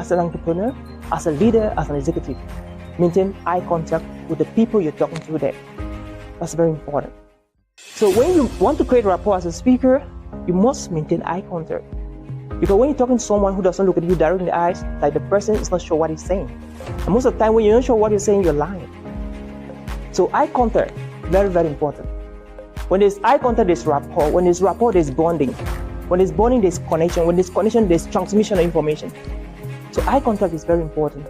as an entrepreneur, as a leader, as an executive, maintain eye contact with the people you're talking to there. That's very important. So when you want to create rapport as a speaker, you must maintain eye contact. Because when you're talking to someone who doesn't look at you directly in the eyes, like the person is not sure what he's saying. And most of the time when you're not sure what you're saying, you're lying. So eye contact, very, very important. When there's eye contact, there's rapport. When there's rapport, there's bonding. When there's bonding, there's connection. When there's connection, there's transmission of information. So eye contact is very important.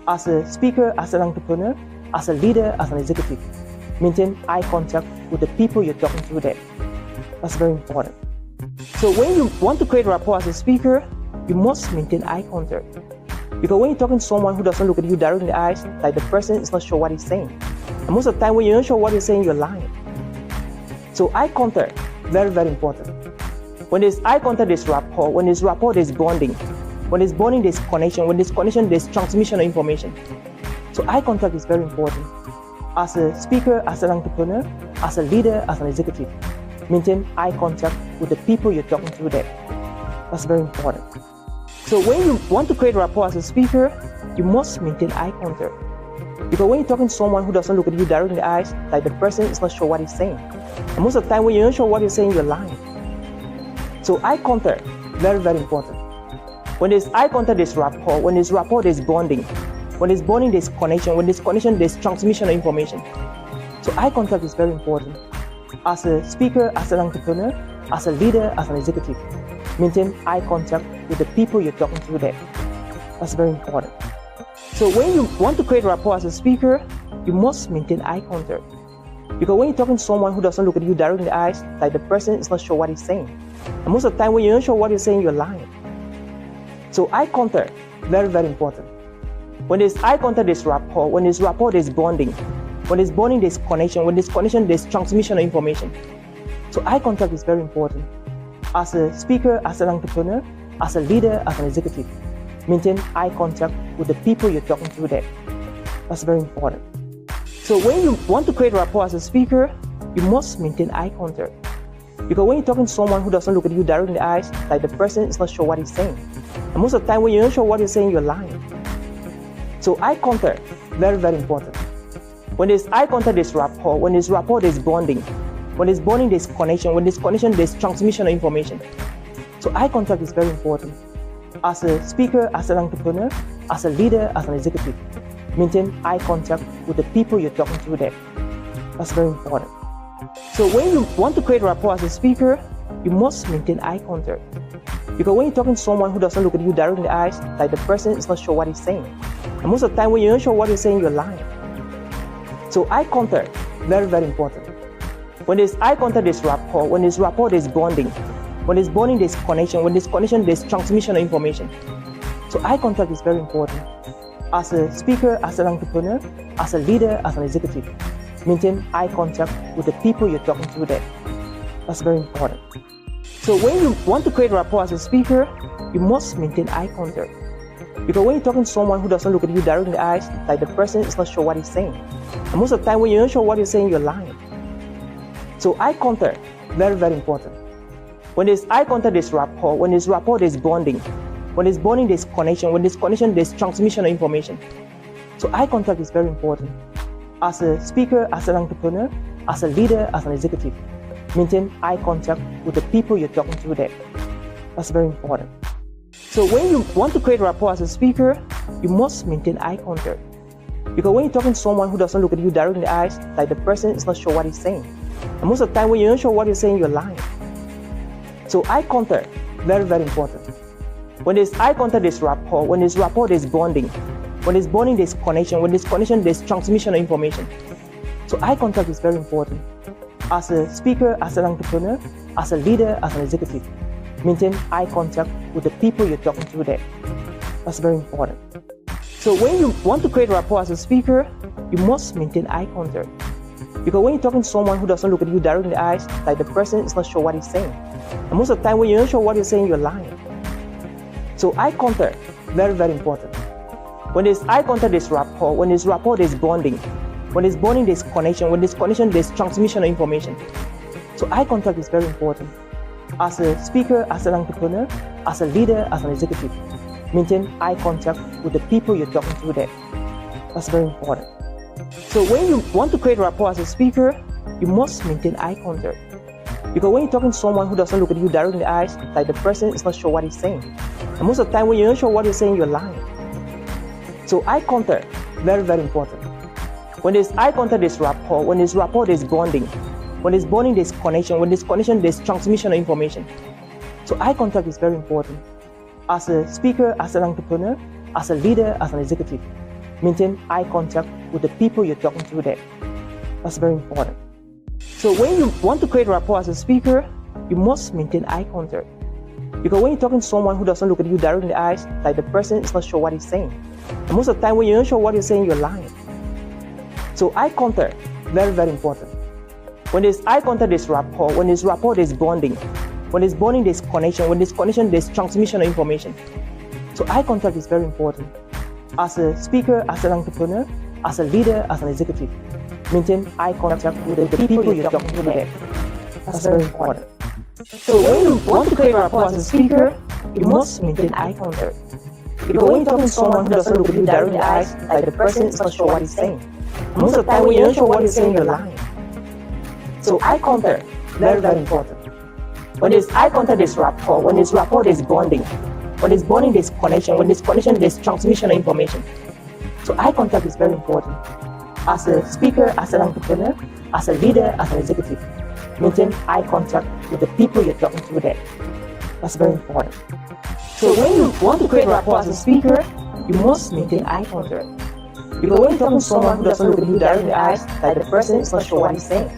As a speaker, as an entrepreneur, as a leader, as an executive, maintain eye contact with the people you're talking to there. That's very important. So when you want to create rapport as a speaker, you must maintain eye contact. Because when you're talking to someone who doesn't look at you directly in the eyes, like the person is not sure what he's saying. And most of the time when you're not sure what you're saying, you're lying. So eye contact, very, very important. When there's eye contact, there's rapport. When there's rapport, there's bonding. When there's bonding, there's connection. When there's connection, there's transmission of information. So eye contact is very important. As a speaker, as an entrepreneur, as a leader, as an executive, maintain eye contact with the people you're talking to there. That's very important. So when you want to create rapport as a speaker, you must maintain eye contact. Because when you're talking to someone who doesn't look at you directly in the eyes, like the person is not sure what he's saying. And most of the time when you're not sure what you're saying, you're lying. So eye contact, very, very important. When there's eye contact, there's rapport. When there's rapport, there's bonding. When there's bonding, there's connection. When there's connection, there's transmission of information. So eye contact is very important. As a speaker, as an entrepreneur, as a leader, as an executive, maintain eye contact with the people you're talking to there. That's very important. So when you want to create rapport as a speaker, you must maintain eye contact. Because when you're talking to someone who doesn't look at you directly in the eyes, like the person is not sure what he's saying. And most of the time when you're not sure what you're saying, you're lying. So eye contact, very, very important. When there's eye contact, there's rapport. When there's rapport, there's bonding. When there's bonding, there's connection. When there's connection, there's transmission of information. So eye contact is very important. As a speaker, as an entrepreneur, as a leader, as an executive, maintain eye contact with the people you're talking to there. That's very important. So when you want to create rapport as a speaker, you must maintain eye contact. Because when you're talking to someone who doesn't look at you directly in the eyes, like the person is not sure what he's saying. And most of the time when you're not sure what you're saying, you're lying. So eye contact, very, very important. When there's eye contact, there's rapport. When there's rapport, there's bonding. When there's bonding, there's connection. When there's connection, there's transmission of information. So eye contact is very important. As a speaker, as an entrepreneur, as a leader, as an executive, maintain eye contact with the people you're talking to there. That's very important. So when you want to create rapport as a speaker, you must maintain eye contact. Because when you're talking to someone who doesn't look at you directly in the eyes, like the person is not sure what he's saying. And most of the time when you're not sure what you're saying, you're lying. So eye contact, very, very important. When there's eye contact, there's rapport. When there's rapport, there's bonding. When there's bonding, there's connection. When there's connection, there's transmission of information. So eye contact is very important. As a speaker, as an entrepreneur, as a leader, as an executive, maintain eye contact with the people you're talking to there. That's very important. So when you want to create rapport as a speaker, you must maintain eye contact. Because when you're talking to someone who doesn't look at you directly in the eyes, like the person is not sure what he's saying. And most of the time when you're not sure what you're saying, you're lying. So eye contact, very, very important. When there's eye contact, there's rapport. When there's rapport, there's bonding. When there's bonding, there's connection. When there's connection, there's transmission of information. So eye contact is very important. As a speaker, as an entrepreneur, as a leader, as an executive, maintain eye contact with the people you're talking to there. That's very important. So when you want to create rapport as a speaker, you must maintain eye contact. Because when you're talking to someone who doesn't look at you directly in the eyes, like the person is not sure what he's saying. And most of the time when you're not sure what you're saying, you're lying. So eye contact, very, very important. When there's eye contact, there's rapport. When there's rapport, there's bonding. When there's bonding, there's connection. When there's connection, there's transmission of information. So eye contact is very important. As a speaker, as an entrepreneur, as a leader, as an executive, maintain eye contact with the people you're talking to there. That's very important. So when you want to create rapport as a speaker, you must maintain eye contact. Because when you're talking to someone who doesn't look at you directly in the eyes, like the person is not sure what he's saying. And most of the time when you're not sure what you're saying, you're lying. So eye contact, very, very important. When there's eye contact, there's rapport. When there's rapport, there's bonding. When there's bonding, there's connection. When there's connection, there's transmission of information. So eye contact is very important. As a speaker, as an entrepreneur, as a leader, as an executive, maintain eye contact with the people you're talking to there. That's very important. So when you want to create rapport as a speaker, you must maintain eye contact. Because when you're talking to someone who doesn't look at you directly in the eyes, like the person is not sure what he's saying. And most of the time when you're not sure what you're saying, you're lying. So eye contact, very, very important. When there's eye contact, there's rapport. When there's rapport, there's bonding. When there's bonding, there's connection. When there's connection, there's transmission of information. So eye contact is very important. As a speaker, as an entrepreneur, as a leader, as an executive, maintain eye contact with the people you're talking to there. That's very important. So when you want to create rapport as a speaker, you must maintain eye contact. Because when you're talking to someone who doesn't look at you directly in the eyes, like the person is not sure what he's saying. And most of the time when you're not sure what you're saying, you're lying. So eye contact, very, very important. When there's eye contact, there's rapport. When there's rapport, there's bonding. When there's bonding, there's connection. When there's connection, there's transmission of information. So eye contact is very important. As a speaker, as an entrepreneur, as a leader, as an executive, maintain eye contact with the people you're talking to there. That's very important. So when you want to create rapport as a speaker, you must maintain eye contact. Because when you're talking to someone who doesn't look at you directly in the eyes, like the person is not sure what he's saying. Most of the time when you're not sure what you're saying, you're lying. So eye contact, very, very important. When there's eye contact, there's rapport. When there's rapport, there's bonding. When there's bonding, there's connection. When there's connection, there's transmission of information. So eye contact is very important. As a speaker, as an entrepreneur, as a leader, as an executive, maintain eye contact with the people you're talking to there. That's very important. So when you want to create rapport as a speaker, you must maintain eye contact. Because when you're talking to someone who doesn't look at you directly in the eyes, like the person is not sure what he's saying.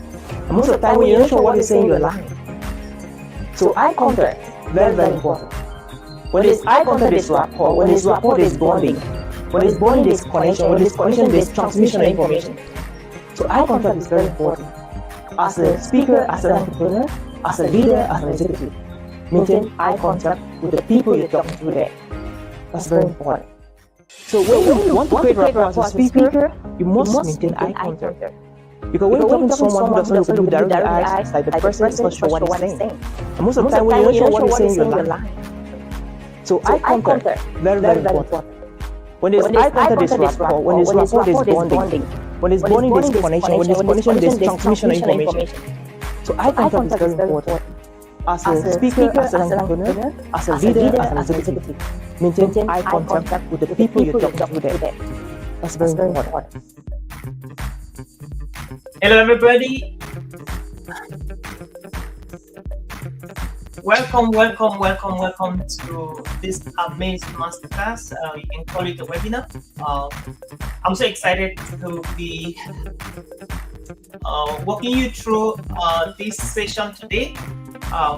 And most of the time when you're not sure what you're saying, you're lying. So eye contact, very, very important. When there's eye contact, there's rapport. When there's rapport, there's bonding. When there's bonding, there's connection. When there's connection, there's transmission of information. So eye contact is very important. As a speaker, as an entrepreneur, as a leader, as an executive, maintain eye contact with the people you're talking to there. That's very important. So when you want to create rapport as a speaker, you must maintain eye contact. Because when you're talking to someone who doesn't look at you directly in the eyes, like the person is not sure what he's saying. And most of the time when you're not sure what you're saying, you're lying. So eye contact, very, very important. When there's eye contact, there's rapport. When there's rapport, there's bonding. When there's bonding, there's connection. When there's connection, there's transmission of information. So eye contact is very important. As a speaker, as an entrepreneur, as a leader, as an executive, maintain eye contact with the people you're talking to there. That's very important. Hello, everybody. Welcome to this amazing masterclass. You can call it a webinar. I'm so excited to be walking you through this session today.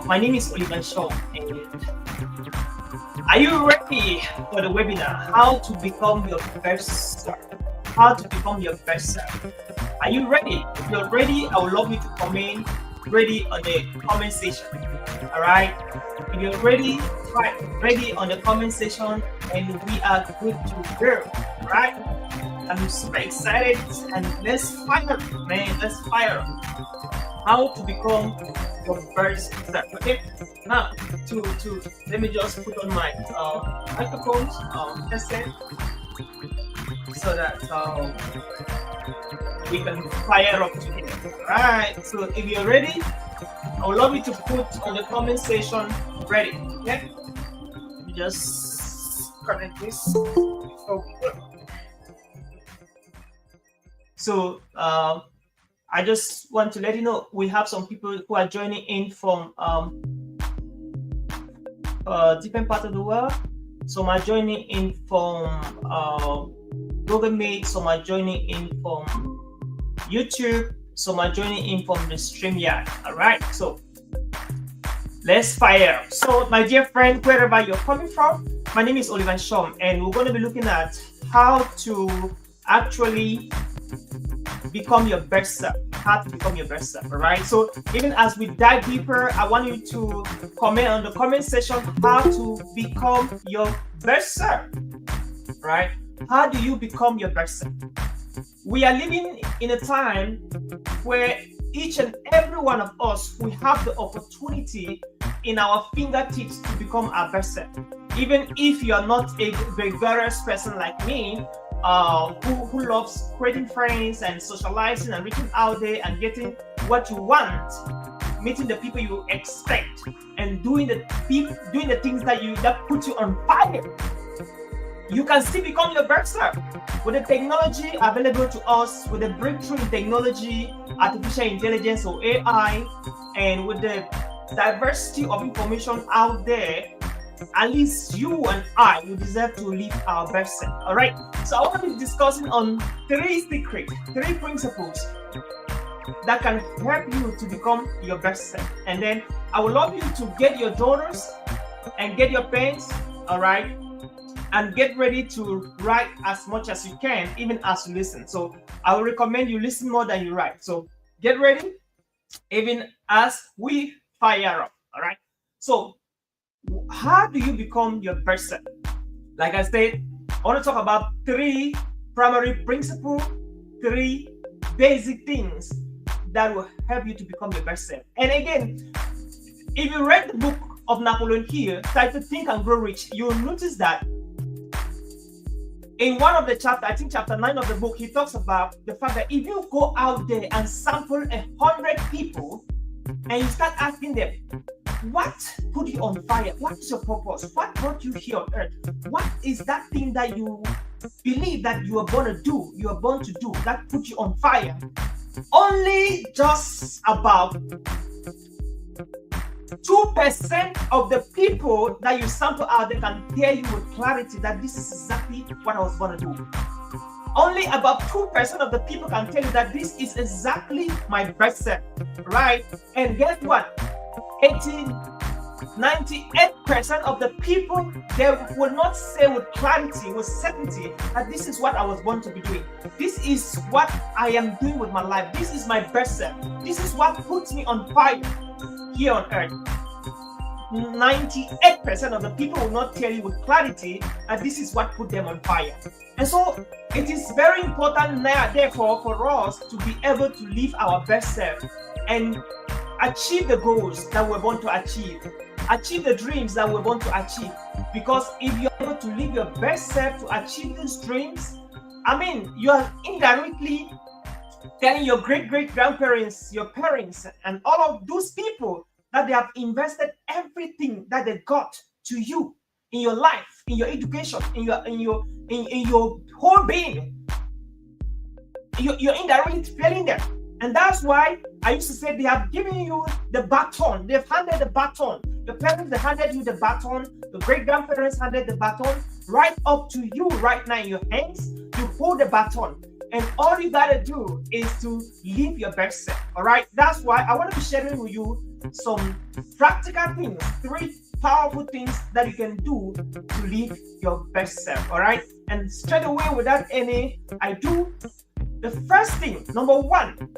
My name is Nshom, and are you ready for the webinar? How to become your best self? How to become your best self? Are you ready? If you're ready, I would love you to comment ready on the comment section. All right. If you're ready, type ready on the comment section, and we are good to go. All right. I'm super excited, and let's fire, man. Let's fire. How to become your best self? Okay. Now, let me just put on my microphones, headset, so that we can fire up together. Alright, so if you're ready, I would love you to put on the comment section ready. Okay? Just connect this before we go. So I just want to let you know we have some people who are joining in from different parts of the world. Some are joining in from Google Meet, some are joining in from YouTube, some are joining in from the StreamYard. All right, so let's fire. So my dear friend, wherever you're coming from, my name is Nshom, and we're going to be looking at how to actually become your best self. How to become your best self. All right, so even as we dive deeper, I want you to comment on the comment section how to become your best self. Right? How do you become your best self? We are living in a time where each and every one of us, we have the opportunity in our fingertips to become our best self. Even if you're not a gregarious person like me, who loves creating friends and socializing and reaching out there and getting what you want, meeting the people you expect, and doing the things that put you on fire, you can still become your best self. With the technology available to us, with the breakthrough in technology, artificial intelligence or AI, and with the diversity of information out there, at least you and I will deserve to live our best self. All right. So I want to be discussing on 3 principles that can help you to become your best self. And then I would love you to get your journals and get your pens. All right. And get ready to write as much as you can, even as you listen. So I will recommend you listen more than you write. So get ready, even as we fire up. All right. So how do you become your best self? Like I said, I want to talk about 3 primary principles, 3 basic things that will help you to become your best self. And again, if you read the book of Napoleon Hill titled Think and Grow Rich, you'll notice that in one of the chapters, I think chapter 9 of the book, he talks about the fact that if you go out there and sample 100 people and you start asking them, what put you on fire? What is your purpose? What brought you here on earth? What is that thing that you believe that you are born to do, that put you on fire? Only just about 2% of the people that you sample out there can tell you with clarity that this is exactly what I was born to do. Only about 2% of the people can tell you that this is exactly my best self, right? And guess what? 98% of the people, they will not say with clarity, with certainty, that this is what I was born to be doing. This is what I am doing with my life. This is my best self. This is what puts me on fire here on earth. 98% of the people will not tell you with clarity that this is what put them on fire. And so it is very important now, therefore, for us to be able to live our best self and achieve the goals that we're born to achieve the dreams that we're born to achieve. Because if you're able to live your best self to achieve these dreams, I mean, you are indirectly telling your great-great-grandparents, your parents, and all of those people that they have invested everything that they got to you in your life, in your education, in your whole being. You're indirectly failing them. And that's why I used to say they have given you the baton. They've handed the baton. Your parents, they handed you the baton. The great-grandparents handed the baton right up to you right now in your hands. You hold the baton. And all you gotta do is to live your best self. All right. That's why I want to be sharing with you some practical things, 3 powerful things that you can do to live your best self. All right. And straight away, without any ado, the first thing, number 1,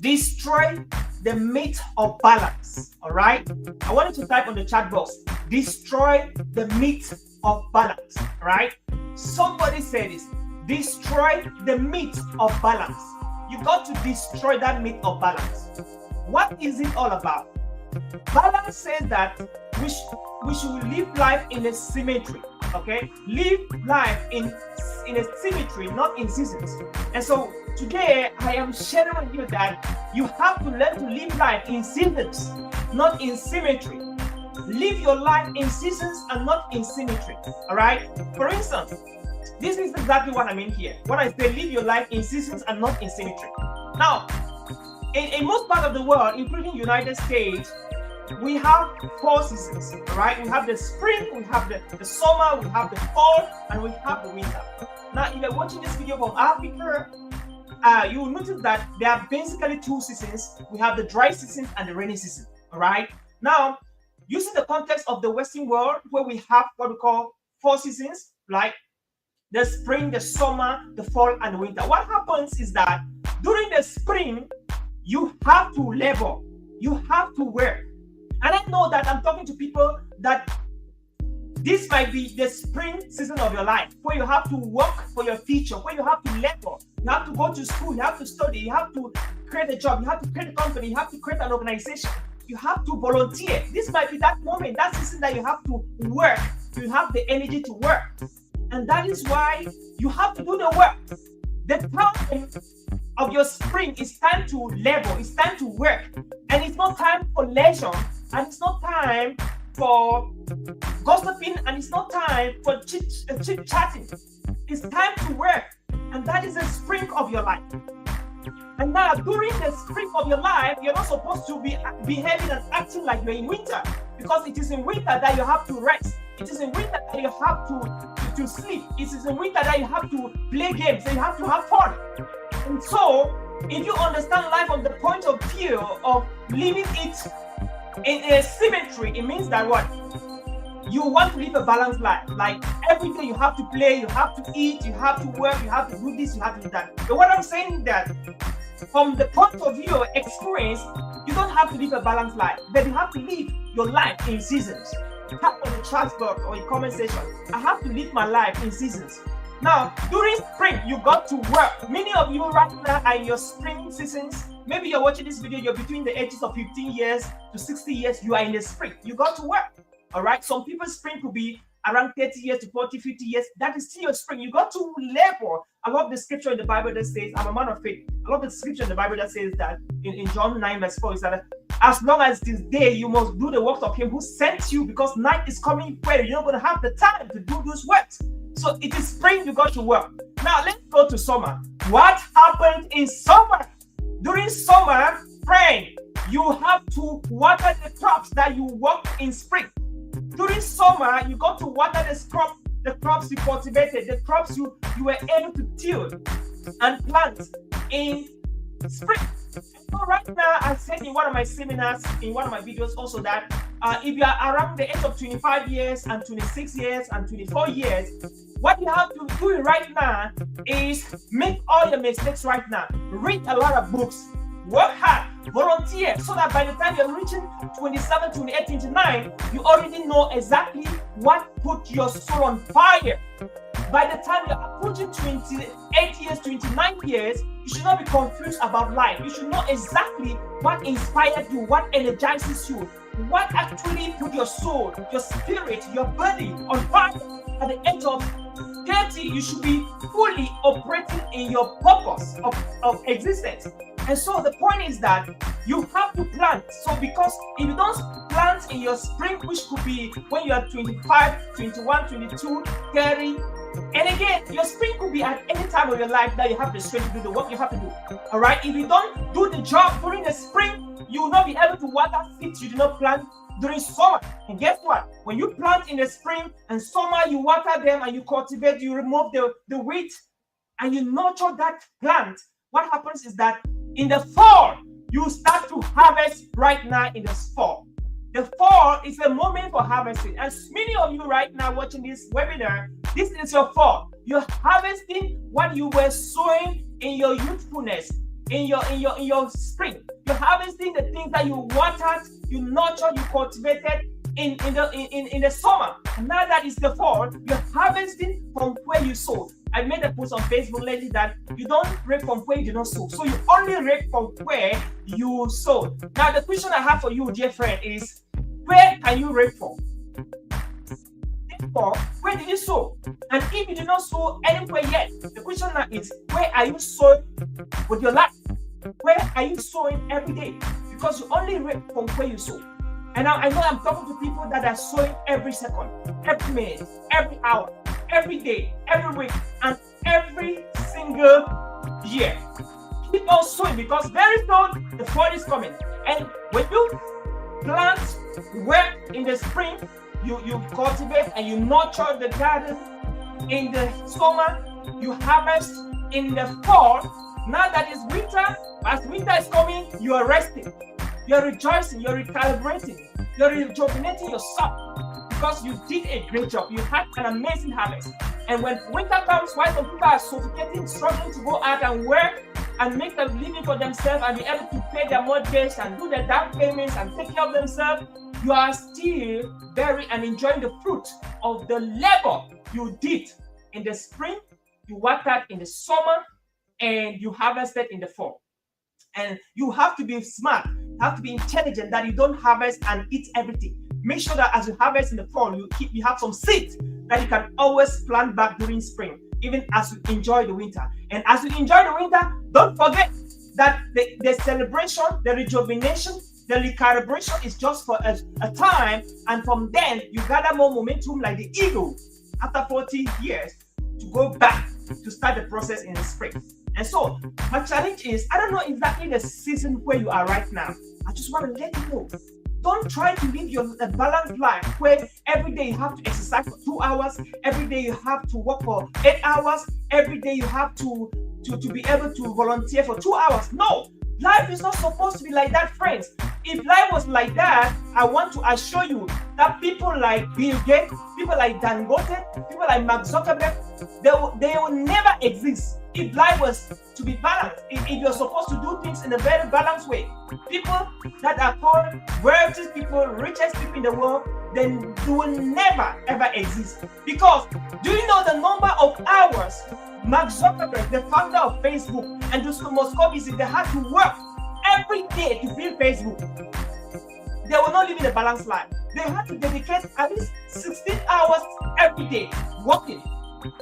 destroy the myth of balance. All right. I want you to type on the chat box, destroy the myth of balance. All right. Somebody say this. Destroy the myth of balance. You got to destroy that myth of balance. What is it all about? Balance says that we should live life in a symmetry. Okay, live life in a symmetry, not in seasons. And so today I am sharing with you that you have to learn to live life in seasons, not in symmetry. Live your life in seasons and not in symmetry. All right. For instance, this is exactly what I mean here. When I say live your life in seasons and not in symmetry. Now, in most parts of the world, including United States, we have 4 seasons, right? We have the spring, we have the summer, we have the fall, and we have the winter. Now, if you're watching this video from Africa, you will notice that there are basically 2 seasons. We have the dry season and the rainy season, all right? Now, using the context of the Western world, where we have what we call 4 seasons, like the spring, the summer, the fall, and the winter. What happens is that during the spring, you have to labor, you have to work. And I know that I'm talking to people that this might be the spring season of your life, where you have to work for your future, where you have to labor, you have to go to school, you have to study, you have to create a job, you have to create a company, you have to create an organization, you have to volunteer. This might be that moment, that season that you have to work you have the energy to work. And that is why you have to do the work. The time of your spring is time to labor, it's time to work. And it's not time for leisure, and it's not time for gossiping, and it's not time for chit-chatting. It's time to work. And that is the spring of your life. And now, during the spring of your life, you're not supposed to be behaving and acting like you're in winter, because it is in winter that you have to rest. It is in winter that you have to sleep. It is in winter that you have to play games, and you have to have fun. And so, if you understand life from the point of view of living it in a symmetry, it means that what? You want to live a balanced life. Like every day you have to play, you have to eat, you have to work, you have to do this, you have to do that. But what I'm saying is that from the point of view of experience, you don't have to live a balanced life, but you have to live your life in seasons. Tap on the chat box or in comment section. I have to live my life in seasons. Now, during spring, you got to work. Many of you right now are in your spring seasons. Maybe you're watching this video, you're between the ages of 15 years to 60 years, you are in the spring. You got to work. All right. Some people's spring could be around 30 years to 40, 50 years. That is still your spring. You got to labor. I love the scripture in the Bible that says, I'm a man of faith. I love the scripture in the Bible that says that in John 9, verse 4, is that as long as this day, you must do the works of him who sent you, because night is coming where you're not going to have the time to do those works. So it is spring, you got to work. Now let's go to summer. What happened in summer? During summer, friend, you have to water the crops that you worked in spring. During summer, you got to water the crops you cultivated, the crops you were able to till and plant in spring. So right now, I said in one of my seminars, in one of my videos also, that if you are around the age of 25 years and 26 years and 24 years, what you have to do right now is make all your mistakes right now. Read a lot of books, work hard, volunteer, so that by the time you're reaching 27, 28, 29, you already know exactly what put your soul on fire. By the time you're approaching 28 years, 29 years, you should not be confused about life. You should know exactly what inspired you, what energizes you, what actually put your soul, your spirit, your body on fire. At the age of 30, you should be fully operating in your purpose of existence. And so the point is that you have to plant. So because if you don't plant in your spring, which could be when you are 25, 21, 22, 30, and again, your spring could be at any time of your life that you have the strength to do the work you have to do. All right. If you don't do the job during the spring, you will not be able to water seeds you did not plant during summer. And guess what? When you plant in the spring and summer, you water them and you cultivate, you remove the weed and you nurture that plant. What happens is that in the fall, you start to harvest right now in the fall. The fall is a moment for harvesting. As many of you right now watching this webinar, this is your fall. You're harvesting what you were sowing in your youthfulness, in your spring. You're harvesting the things that you watered, you nurtured, you cultivated in the summer. And now that is the fall, you're harvesting from where you sowed. I made a post on Facebook lately that you don't reap from where you did not sow. So you only reap from where you sowed. Now the question I have for you, dear friend, is where can you reap from? Therefore, where did you sow? And if you did not sow anywhere yet, the question now is, where are you sowing with your life? Where are you sowing every day? Because you only reap from where you sow. And now I know I'm talking to people that are sowing every second, every minute, every hour, every day, every week, and every single year. Keep on sowing, because very soon the fall is coming. And when you plant, work in the spring, you cultivate and you nurture the garden in the summer, you harvest in the fall. Now that it's winter, as winter is coming, you are resting, you're rejoicing, you're recalibrating, you're rejuvenating yourself, because you did a great job. You had an amazing harvest. And when winter comes, while some people are suffocating, struggling to go out and work and make a living for themselves and be able to pay their mortgage and do their down payments and take care of themselves, you are still bearing and enjoying the fruit of the labor you did in the spring, you watered in the summer, and you harvested in the fall. And you have to be smart, you have to be intelligent, that you don't harvest and eat everything. make sure that as you harvest in the fall, you have some seeds that you can always plant back during spring, even as you enjoy the winter. And as you enjoy the winter, don't forget that the celebration, the rejuvenation, the recalibration is just for a time, and from then you gather more momentum like the eagle after 40 years to go back to start the process in the spring. And so my challenge is, I don't know exactly the season where you are right now. I just want to let you know, don't try to live a balanced life where every day you have to exercise for 2 hours, every day you have to work for 8 hours, every day you have to be able to volunteer for 2 hours. No, life is not supposed to be like that, friends. If life was like that, I want to assure you that people like Bill Gates, people like Dangote, people like Mark Zuckerberg, they will never exist if life was to be balanced. If you're supposed to do things in a very balanced way, people that are called wealthiest people, richest people in the world, then they will never ever exist. Because do you know the number of hours Mark Zuckerberg, the founder of Facebook, and those Moscovici, they had to work every day to build Facebook? They were not living a balanced life. They had to dedicate at least 16 hours every day working.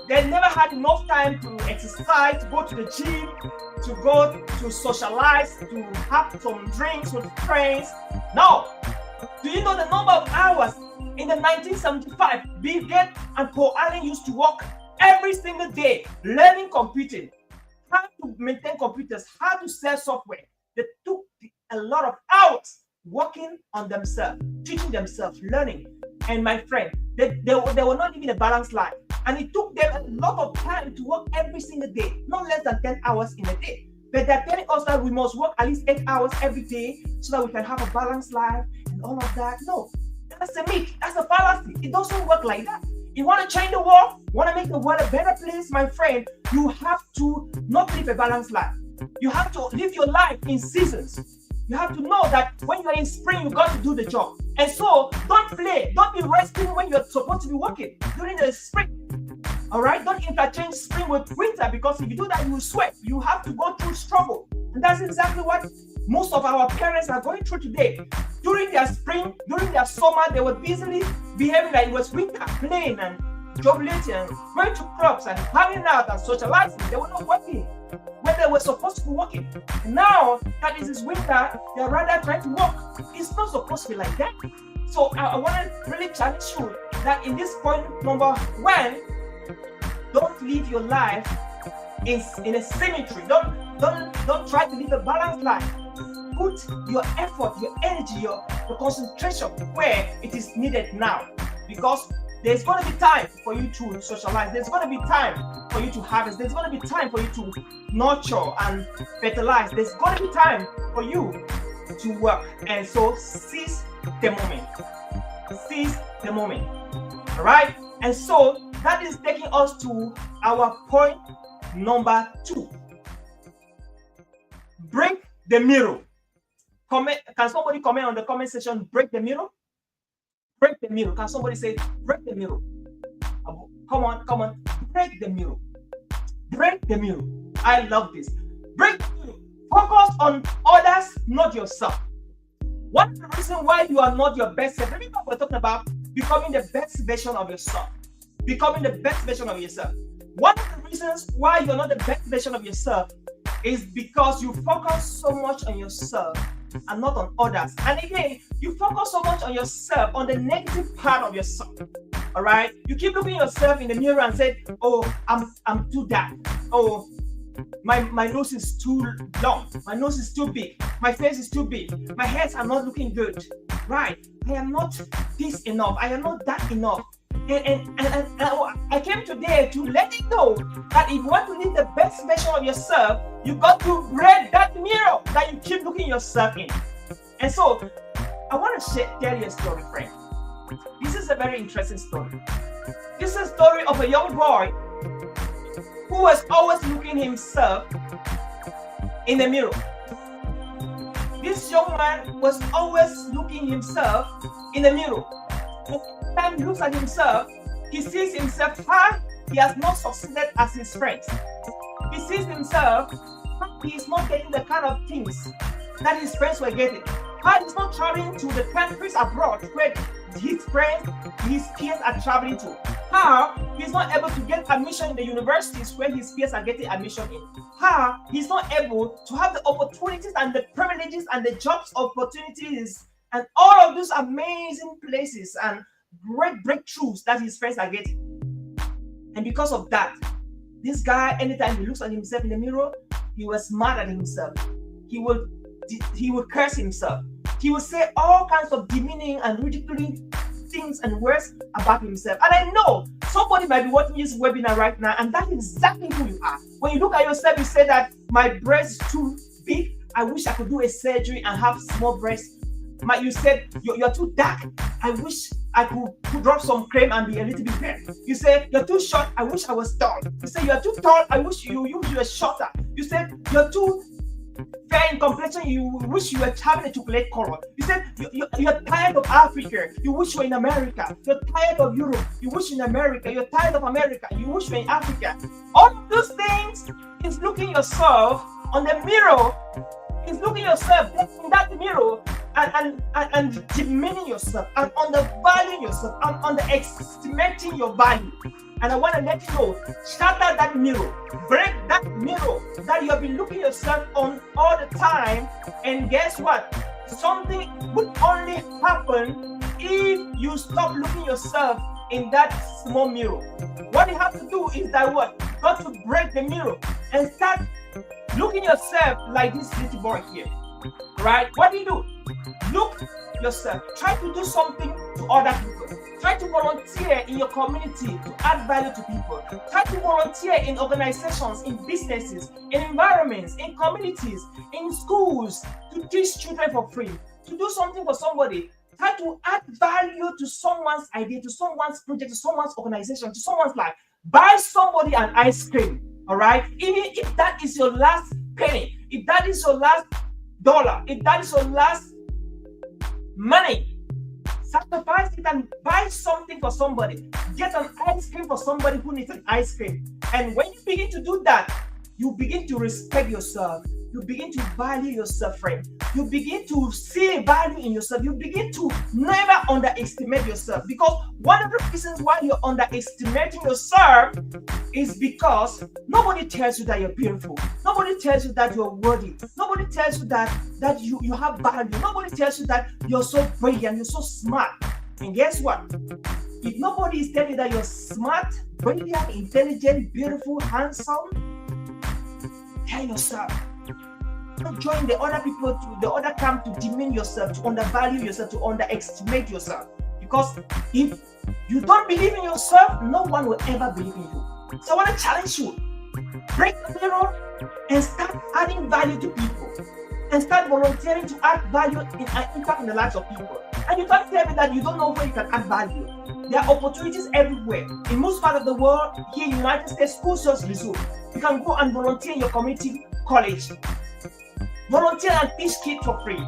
They never had enough time to exercise, to go to the gym, to go to socialize, to have some drinks with friends. No. Do you know the number of hours in the 1975 Bill Gates and Paul Allen used to work every single day learning computing, how to maintain computers, how to sell software? They took a lot of hours working on themselves, teaching themselves, learning. And my friend, they were not living a balanced life. And it took them a lot of time to work every single day, not less than 10 hours in a day. But they're telling us that we must work at least 8 hours every day so that we can have a balanced life and all of that. No, that's a myth. That's a fallacy. It doesn't work like that. You want to change the world, want to make the world a better place, my friend, you have to not live a balanced life. You have to live your life in seasons. You have to know that when you're in spring, you got to do the job. And so don't play. Don't be resting when you're supposed to be working during the spring. All right? Don't interchange spring with winter, because if you do that, you will sweat. You have to go through struggle. And that's exactly what most of our parents are going through today. During their spring, during their summer, they were busily behaving like it was winter, playing and jubilating and going to clubs and hanging out and socializing. They were not working when they were supposed to be working. And now that it is winter, they're rather trying to work. It's not supposed to be like that. So I want to really challenge you that in this point number 1, don't live your life in a symmetry. Don't try to live a balanced life. Put your effort, your energy, your concentration where it is needed now. Because there's going to be time for you to socialize. There's going to be time for you to harvest. There's going to be time for you to nurture and fertilize. There's going to be time for you to work. And so seize the moment. Seize the moment. All right? And so that is taking us to our point number 2. Break the mirror. Can somebody comment on the comment section? Break the mirror. Break the mirror. Can somebody say break the mirror? Come on. Break the mirror. Break the mirror. I love this. Break the mirror. Focus on others, not yourself. What is the reason why you are not your best self? Remember, we're talking about becoming the best version of yourself. Becoming the best version of yourself. One of the reasons why you're not the best version of yourself is because you focus so much on yourself and not on others. And again, you focus so much on yourself, on the negative part of yourself. All right? You keep looking at yourself in the mirror and say, oh, I'm too dark. Oh, my nose is too long. My nose is too big. My face is too big. My hairs are not looking good. Right? I am not this enough. I am not that enough. And I came today to let you know that if you want to live the best version of yourself, you got to break that mirror that you keep looking yourself in. And so, I want to tell you a story, friend. This is a very interesting story. This is a story of a young boy who was always looking himself in the mirror. This young man was always looking himself in the mirror. Every time he looks at himself, he sees himself how he has not succeeded as his friends. He sees himself how he is not getting the kind of things that his friends were getting. How he's not traveling to the countries abroad where his friends, his peers are traveling to. How he's not able to get admission in the universities where his peers are getting admission in. How he's not able to have the opportunities and the privileges and the jobs opportunities and all of those amazing places and great breakthroughs that his friends are getting. And because of that, this guy, anytime he looks at himself in the mirror, he was mad at himself. He would curse himself. He would say all kinds of demeaning and ridiculing things and words about himself. And I know somebody might be watching this webinar right now, and that's exactly who you are. When you look at yourself, you say that my breast is too big. I wish I could do a surgery and have small breasts. You said you're too dark. I wish I could drop some cream and be a little bit fair. You say you're too short. I wish I was tall. You say you're too tall. I wish you were shorter. You said you're too fair in complexion. You wish you were having a chocolate color. You said you're tired of Africa. You wish you were in America. You're tired of Europe. You wish you're in America. You're tired of America. You wish you were in Africa. All of those things is looking yourself on the mirror. Is looking yourself in that mirror and demeaning yourself and undervaluing yourself and underestimating your value. And I want to let you know, shatter that mirror, break that mirror that you have been looking yourself on all the time. And guess what? Something would only happen if you stop looking yourself in that small mirror. What you have to do is that what? You got to break the mirror and start looking yourself like this little boy here. Right? What do? Look yourself. Try to do something to other people. Try to volunteer in your community to add value to people. Try to volunteer in organizations, in businesses, in environments, in communities, in schools, to teach children for free, to do something for somebody. Try to add value to someone's idea, to someone's project, to someone's organization, to someone's life. Buy somebody an ice cream, all right? Even if that is your last penny, if that is your last dollar, if that is your last money, sacrifice it and buy something for somebody. Get an ice cream for somebody who needs an ice cream. And when you begin to do that, you begin to respect yourself. You begin to value yourself, friend. You begin to see value in yourself. You begin to never underestimate yourself. Because one of the reasons why you're underestimating yourself is because nobody tells you that you're beautiful. Nobody tells you that you're worthy. Nobody tells you that you have value. Nobody tells you that you're so brilliant, you're so smart. And guess what? If nobody is telling you that you're smart, brilliant, intelligent, beautiful, handsome, tell yourself. Don't join the other people, to the other camp, to demean yourself, to undervalue yourself, to underestimate yourself. Because if you don't believe in yourself, no one will ever believe in you. So I want to challenge you. Break the mirror and start adding value to people. And start volunteering to add value and impact in the lives of people. And you can't tell me that you don't know where you can add value. There are opportunities everywhere. In most parts of the world, here in the United States, schools just resume. You can go and volunteer in your community college. Volunteer and teach kids for free.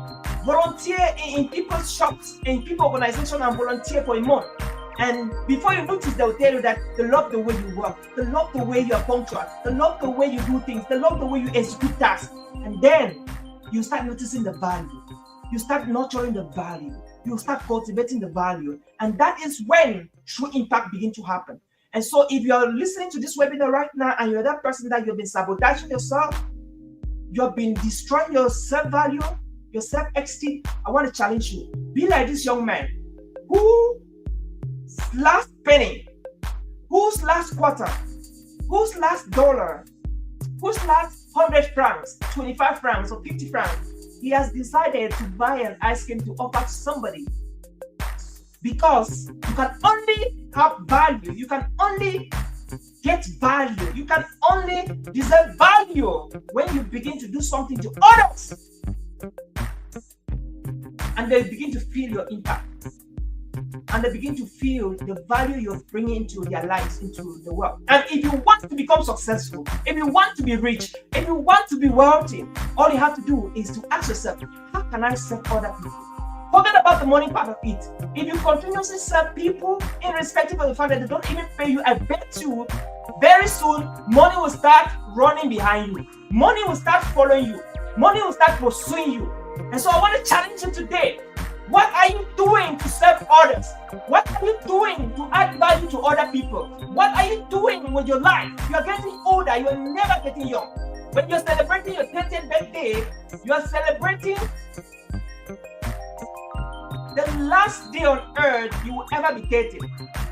Volunteer in people's shops, in people organizations, and volunteer for a month. And before you notice, they'll tell you that they love the way you work, they love the way you are punctual, they love the way you do things, they love the way you execute tasks. And then you start noticing the value. You start nurturing the value. You start cultivating the value. And that is when true impact begins to happen. And so if you're listening to this webinar right now and you're that person that you've been sabotaging yourself, you've been destroying your self-value, your self-esteem, I want to challenge you. Be like this young man whose last penny, whose last quarter, whose last dollar, whose last 100 francs, 25 francs, or 50 francs, he has decided to buy an ice cream to offer to somebody. Because you can only have value, you can only get value, you can only deserve value when you begin to do something to others. And they begin to feel your impact. And they begin to feel the value you're bringing into their lives, into the world. And if you want to become successful, if you want to be rich, if you want to be wealthy, all you have to do is to ask yourself, how can I serve other people? Forget about the money part of it. If you continuously serve people, irrespective of the fact that they don't even pay you, I bet you, very soon, money will start running behind you. Money will start following you. Money will start pursuing you. And so I want to challenge you today. What are you doing to serve others? What are you doing to add value to other people? What are you doing with your life? You are getting older, you are never getting young. When you're celebrating your 30th birthday, you are celebrating the last day on earth you will ever be 30.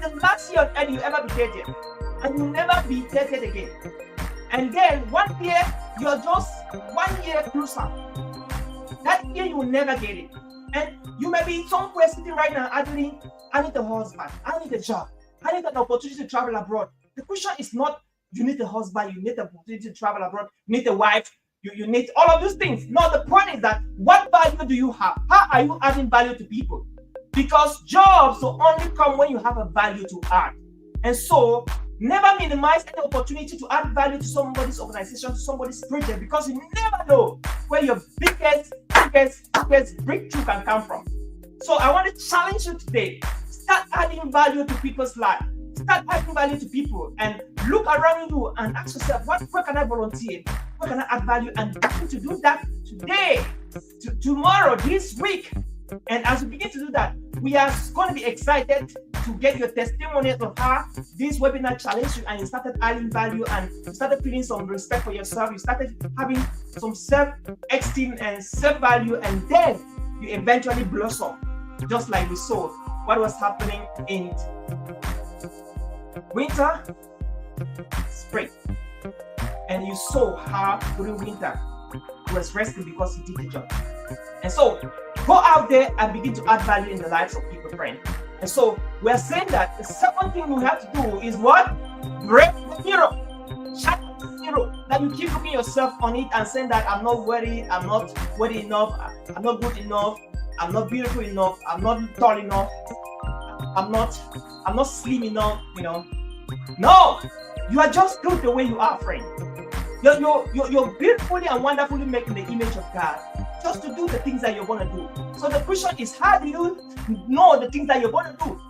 The last year on earth you will ever be 30. And you'll never be 30 again. And then 1 year, you're just 1 year closer. That year you will never get it. And you may be somewhere sitting right now, actually, I need a husband, I need a job, I need an opportunity to travel abroad. The question is not you need a husband, you need an opportunity to travel abroad, you need a wife, you need all of those things. No, the point is that what value do you have? How are you adding value to people? Because jobs will only come when you have a value to add. And so, never minimize any opportunity to add value to somebody's organization, to somebody's project, because you never know where your biggest breakthrough can come from. So I want to challenge you today. Start adding value to people's lives. Start adding value to people and look around you and ask yourself, where can I volunteer? Where can I add value? And begin to do that today, tomorrow, this week. And as we begin to do that, we are going to be excited to get your testimonies of how this webinar challenged you and you started adding value and you started feeling some respect for yourself. You started having some self-esteem and self-value, and then you eventually blossom, just like we saw what was happening in winter, spring. And you saw how during winter he was resting because he did the job. And so go out there and begin to add value in the lives of people, friend. And so we're saying that the second thing we have to do is what? Break the mirror. Shut the mirror. That you keep looking yourself on it and saying that I'm not worthy, I'm not worthy enough, I'm not good enough, I'm not beautiful enough, I'm not tall enough, I'm not slim enough, No, you are just good the way you are, friend. You're beautifully and wonderfully made in the image of God, just to do the things that you're going to do. So the question is, how do you know the things that you're going to do?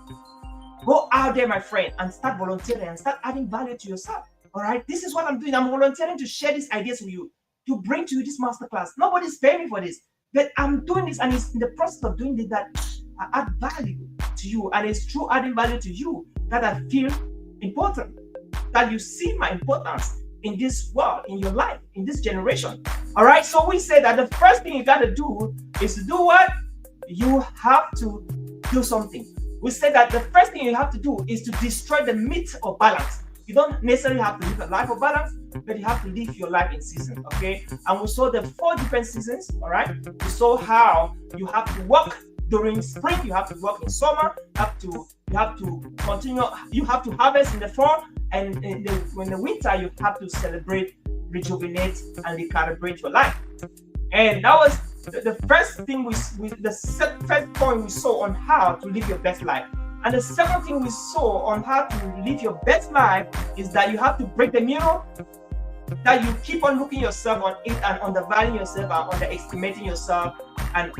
Go out there, my friend, and start volunteering and start adding value to yourself. All right, this is what I'm doing. I'm volunteering to share these ideas with you, to bring to you this masterclass. Nobody's paying me for this, but I'm doing this, and it's in the process of doing this that I add value to you, and it's through adding value to you that I feel important, that you see my importance in this world, in your life, in this generation. All right, so we said that the first thing you got to do is to do what? You have to do something. We said that the first thing you have to do is to destroy the myth of balance. You don't necessarily have to live a life of balance, but you have to live your life in season, okay? And we saw the 4 different seasons, all right? We saw how you have to work during spring, you have to work in summer, you have to continue, you have to harvest in the fall, and in the winter, you have to celebrate, rejuvenate, and recalibrate your life. And that was the first thing the first point we saw on how to live your best life. And the second thing we saw on how to live your best life is that you have to break the mirror, that you keep on looking yourself on it and undervaluing yourself and underestimating yourself and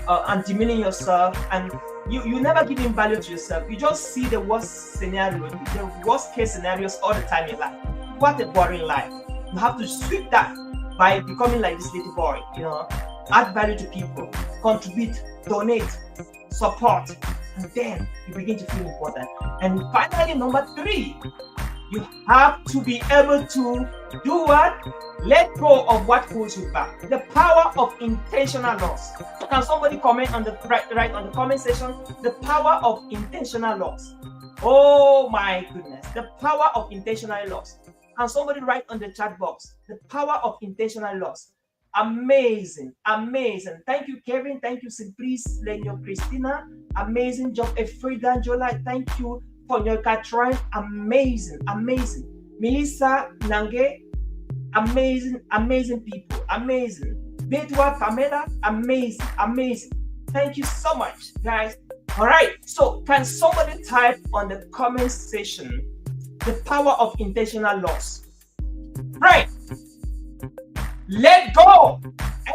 and demeaning yourself, and you never give in value to yourself. You just see the worst scenario, the worst case scenarios all the time in life. What a boring life. You have to sweep that by becoming like this little boy, add value to people, contribute, donate, support, and then you begin to feel important. And finally, number 3, you have to be able to do what? Let go of what holds you back. The power of intentional loss. Can somebody comment on the right on the comment section? The power of intentional loss. Oh my goodness. The power of intentional loss. Can somebody write on the chat box? The power of intentional loss. Amazing. Thank you, Kevin. Thank you, Simplice, Lenio, Christina. Amazing job, Efrida, Jola. Thank you for your Catherine. Amazing. Melissa, Nange. Amazing people. Amazing. Betwa, Pamela. Amazing. Thank you so much, guys. All right. So can somebody type on the comment section the power of intentional loss? Right. Let go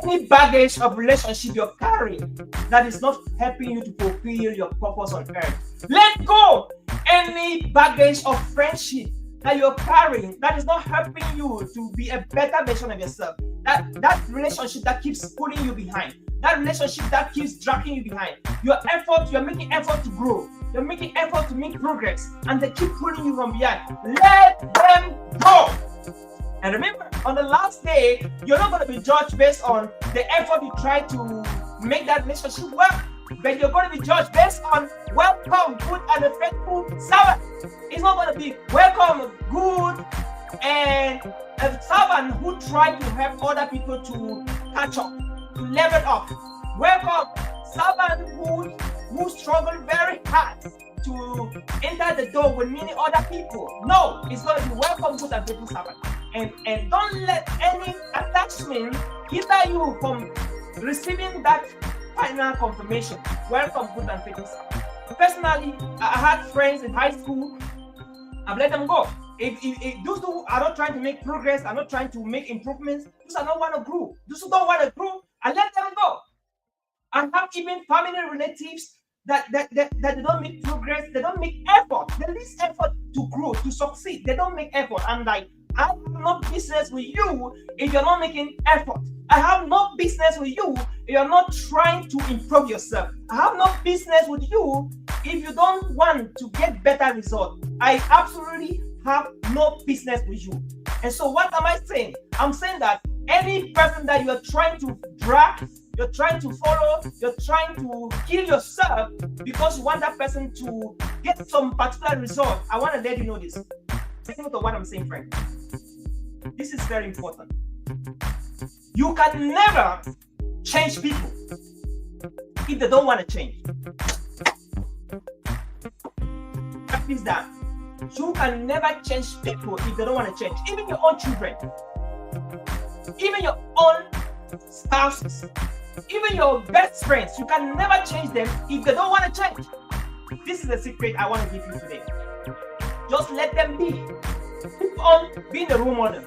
any baggage of relationship you're carrying that is not helping you to fulfill your purpose on earth. Let go any baggage of friendship that you're carrying that is not helping you to be a better version of yourself. That relationship that keeps pulling you behind. that relationship that keeps dragging you behind. Your effort, you're making effort to grow. You're making effort to make progress, and they keep pulling you from behind. Let them go. And remember, on the last day, you're not going to be judged based on the effort you try to make that relationship work, but you're going to be judged based on welcome, good, and a faithful servant. It's not going to be welcome, good, and a servant who tried to help other people to catch up, to level up. Welcome, servant who struggled very hard to enter the door with many other people. No, it's going to be welcome, good, and faithful servant. And don't let any attachment hinder you from receiving that final confirmation. Welcome, good, and faithful servant. Personally, I had friends in high school. I've let them go. If those who are not trying to make progress, are not trying to make improvements, those are not want to grow. Those who don't want to grow, I let them go. I have even family relatives that they don't make progress, they don't make effort. The least effort to grow, to succeed, they don't make effort. I'm like, I have no business with you if you're not making effort. I have no business with you if you're not trying to improve yourself. I have no business with you if you don't want to get better results. I absolutely have no business with you. And so what am I saying? I'm saying that any person that you're trying to drag, you're trying to follow, you're trying to kill yourself because you want that person to get some particular result, I want to let you know this. Take note of what I'm saying, friend. This is very important. You can never change people if they don't want to change. Practice that. You can never change people if they don't want to change. Even your own children, even your own spouses, even your best friends, you can never change them if they don't want to change. This is the secret I want to give you today. Just let them be. Keep on being the role model.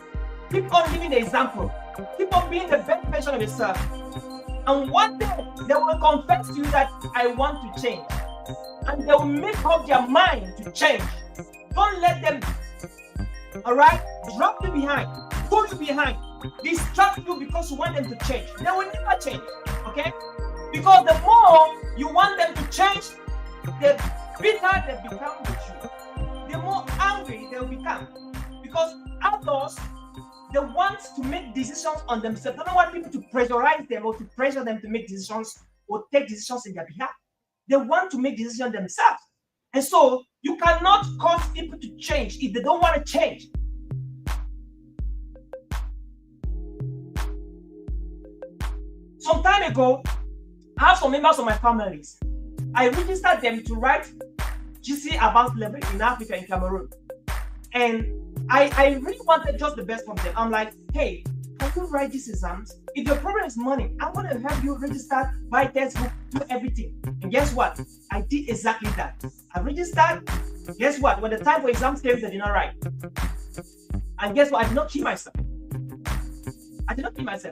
Keep on giving the example. Keep on being the best version of yourself. And one day they will confess to you that I want to change. And they will make up their mind to change. Don't let them, all right, drop you behind, pull you behind, distract you because you want them to change. They will never change, okay? Because the more you want them to change, the bitter they become with you. The more angry they will become. Because adults, they want to make decisions on themselves. They don't want people to pressurize them or to pressure them to make decisions or take decisions in their behalf. They want to make decisions themselves. And so you cannot cause people to change if they don't want to change. Some time ago, I have some members of my families. I registered them to write GC advanced level in Africa, in Cameroon. And I really wanted just the best from them. I'm like, hey, can you write these exams? If your problem is money, I want to help you register, buy textbook, do everything. And guess what? I did exactly that. I registered. Guess what? When the time for exams came, they did not write. And guess what? I did not kill myself.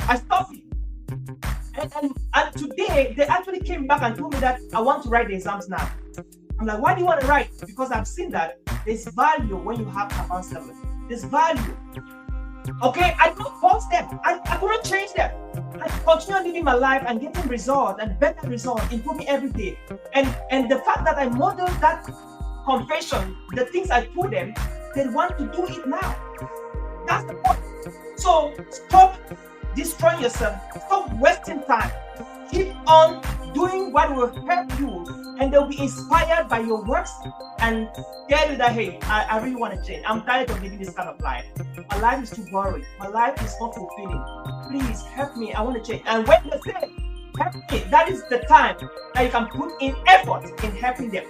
I stopped it. And today, they actually came back and told me that I want to write the exams now. I'm like, why do you want to write? Because I've seen that there's value when you have advanced level. There's value. Okay, I don't force them. I couldn't change them. I continue living my life and getting results and better results, improving every day. And the fact that I modeled that confession, the things I told them, they want to do it now. That's the point. So stop destroying yourself. Stop wasting time. Keep on doing what will help you, and they'll be inspired by your works and tell you that, hey, I really want to change. I'm tired of living this kind of life. My life is too boring. My life is not fulfilling. Please help me. I want to change. And when they say, help me, that is the time that you can put in effort in helping them.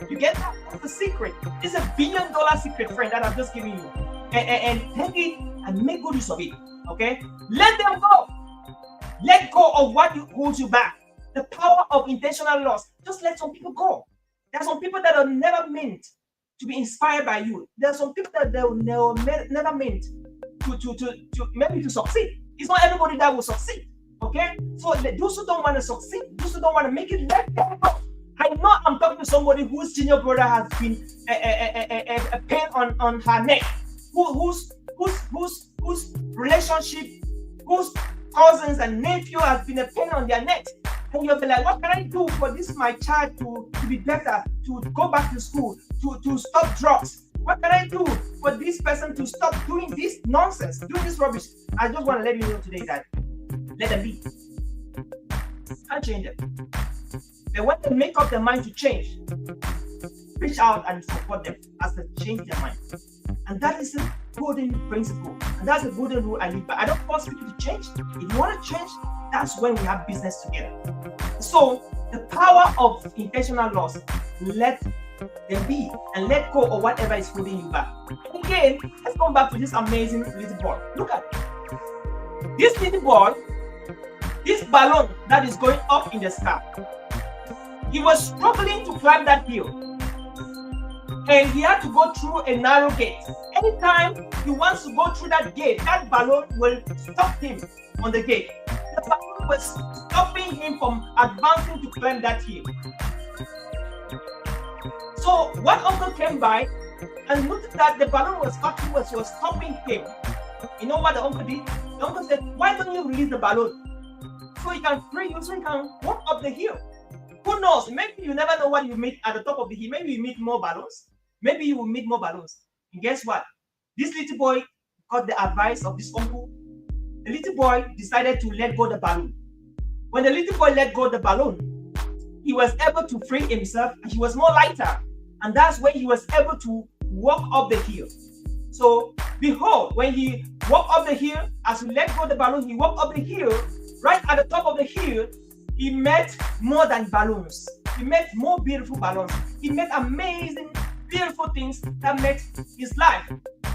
You get that? That's the secret. It's a $1 billion secret, friend, that I'm just giving you. And take it and make good use of it. Okay? Let them go. Let go of what holds you back. The power of intentional loss. Just let some people go. There are some people that are never meant to be inspired by you. There are some people that they were never meant to maybe to succeed. It's not everybody that will succeed. Okay? So those who don't want to succeed, those who don't want to make it, let them go. I know I'm talking to somebody whose junior brother has been a pain on her neck, whose relationship, whose cousins and nephew has been a pain on their neck. And you'll be like, what can I do for this my child to be better, to go back to school, to stop drugs? What can I do for this person to stop doing this nonsense, doing this rubbish? I just want to let you know today that let them be. Can't change them. But when they make up their mind to change, reach out and support them as they change their mind. And that is a golden principle. And that's a golden rule I live by. I don't force people to change. If you want to change, that's when we have business together. So the power of intentional loss, let them be and let go of whatever is holding you back. And again, let's come back to this amazing little boy. Look at it. This little boy, this balloon that is going up in the sky, he was struggling to climb that hill. And he had to go through a narrow gate. Anytime he wants to go through that gate, that balloon will stop him on the gate. The balloon was stopping him from advancing to climb that hill. So one uncle came by and looked that the balloon was stopping him. You know what the uncle did? The uncle said, why don't you release the balloon? So he can free you, so you can walk up the hill. Who knows? Maybe you never know what you meet at the top of the hill. Maybe you meet more balloons. Maybe you will meet more balloons. And guess what? This little boy got the advice of this uncle. The little boy decided to let go the balloon. When the little boy let go the balloon, he was able to free himself and he was more lighter. And that's when he was able to walk up the hill. So behold, when he walked up the hill, as he let go the balloon, he walked up the hill. Right at the top of the hill, he met more than balloons. He met more beautiful balloons. He met amazing, beautiful things that made his life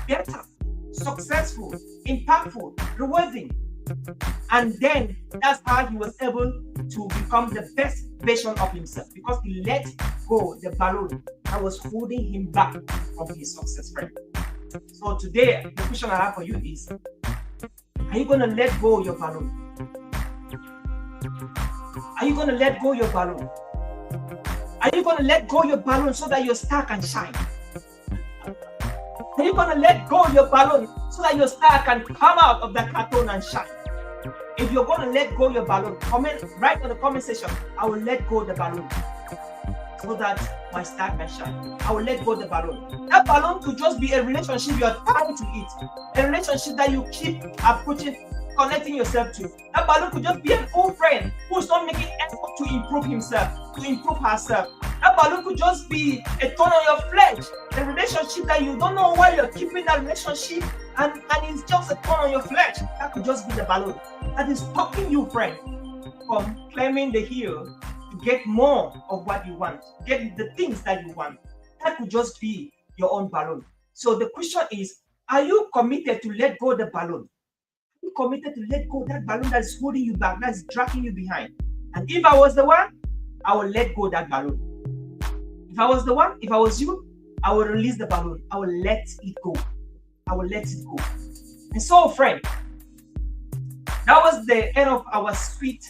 better, successful, impactful, rewarding. And then that's how he was able to become the best version of himself, because he let go the balloon that was holding him back from his success, friend. So today, the question I have for you is, are you going to let go your balloon? Are you going to let go your balloon? Are you going to let go your balloon so that your star can shine? Are you going to let go your balloon so that your star can come out of the cartoon and shine? If you're going to let go your balloon, comment right in the comment section, I will let go the balloon so that my star can shine. I will let go the balloon. That balloon could just be a relationship you're trying to eat, a relationship that you keep approaching, connecting yourself to. That balloon could just be an old friend who's not making effort to improve himself, to improve herself. That balloon could just be a thorn on your flesh, a relationship that you don't know why you're keeping that relationship, and it's just a thorn on your flesh. That could just be the balloon that is stopping you, friend, from climbing the hill to get more of what you want, get the things that you want. That could just be your own balloon. So the question is, are you committed to let go of the balloon? Are you committed to let go of that balloon that's holding you back, that's dragging you behind? And if I was the one, I will let go of that balloon. If I was the one, if I was you, I will release the balloon. I will let it go. I will let it go. And so, friend, that was the end of our sweet,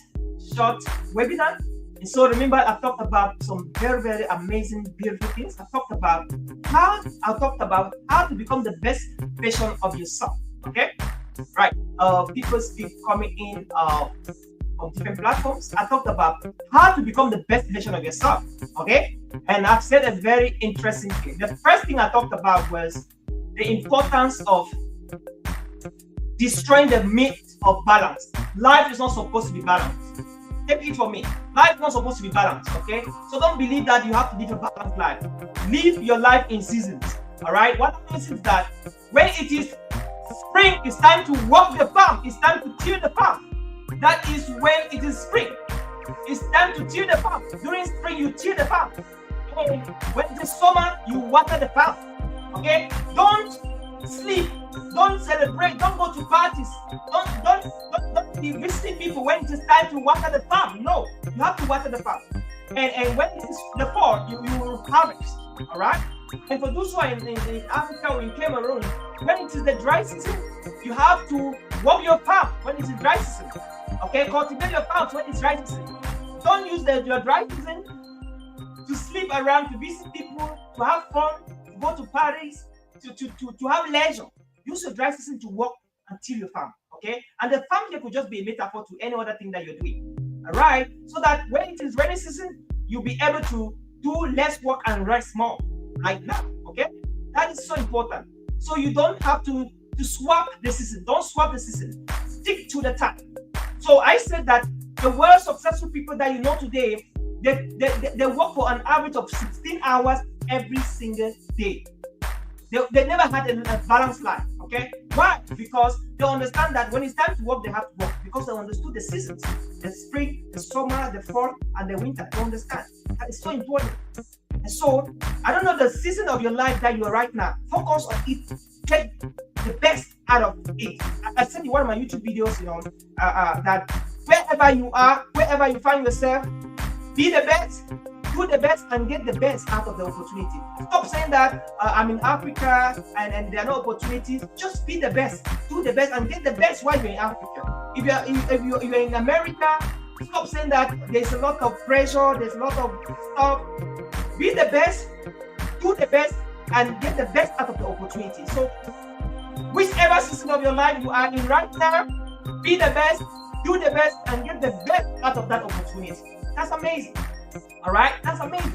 short webinar. And so remember, I talked about some very, very amazing, beautiful things. I talked about how to become the best version of yourself. Okay, right? People keep coming in on different platforms. I talked about how to become the best version of yourself. Okay, and I've said a very interesting thing. The first thing I talked about was the importance of destroying the myth of balance. Life is not supposed to be balanced. Take it from me. Life is not supposed to be balanced, okay? So don't believe that you have to live a balanced life. Live your life in seasons, all right? What happens is that when it is spring, it's time to work the farm. It's time to till the farm. That is when it is spring. It's time to till the farm. During spring, you till the farm. And when it is summer, you water the farm, okay? Don't sleep. Don't celebrate. Don't go to parties. Don't be visiting people when it is time to water the farm. No, you have to water the farm. And when it is the fall, you will harvest. All right. And for those who are in Africa or in Cameroon, when it is the dry season, you have to work your farm when it is dry season. Okay, cultivate your farms when it's dry season. Don't use your dry season to sleep around, to visit people, to have fun, to go to parties, to have leisure. Use your dry season to work and till your farm, okay? And the farm here could just be a metaphor to any other thing that you're doing. All right, so that when it is rainy season, you'll be able to do less work and rest more, like that. Okay, that is so important. So you don't have to swap the season. Don't swap the season. Stick to the time. So I said that the world successful people that you know today, they work for an average of 16 hours every single day. They never had a balanced life. Okay, why? Because they understand that when it's time to work, they have to work, because they understood the seasons: the spring, the summer, the fall, and the winter. They understand that is so important. And so I don't know the season of your life that you are right now. Focus on it. Get the best out of it. I said in one of my YouTube videos, that wherever you are, wherever you find yourself, be the best, do the best, and get the best out of the opportunity. Stop saying that I'm in Africa and there are no opportunities. Just be the best, do the best, and get the best while you're in Africa. If you're in America, stop saying that there's a lot of pressure, there's a lot of stuff. Be the best, do the best, and get the best out of the opportunity. So whichever season of your life you are in right now, be the best, do the best, and get the best out of that opportunity. That's amazing. All right, that's amazing.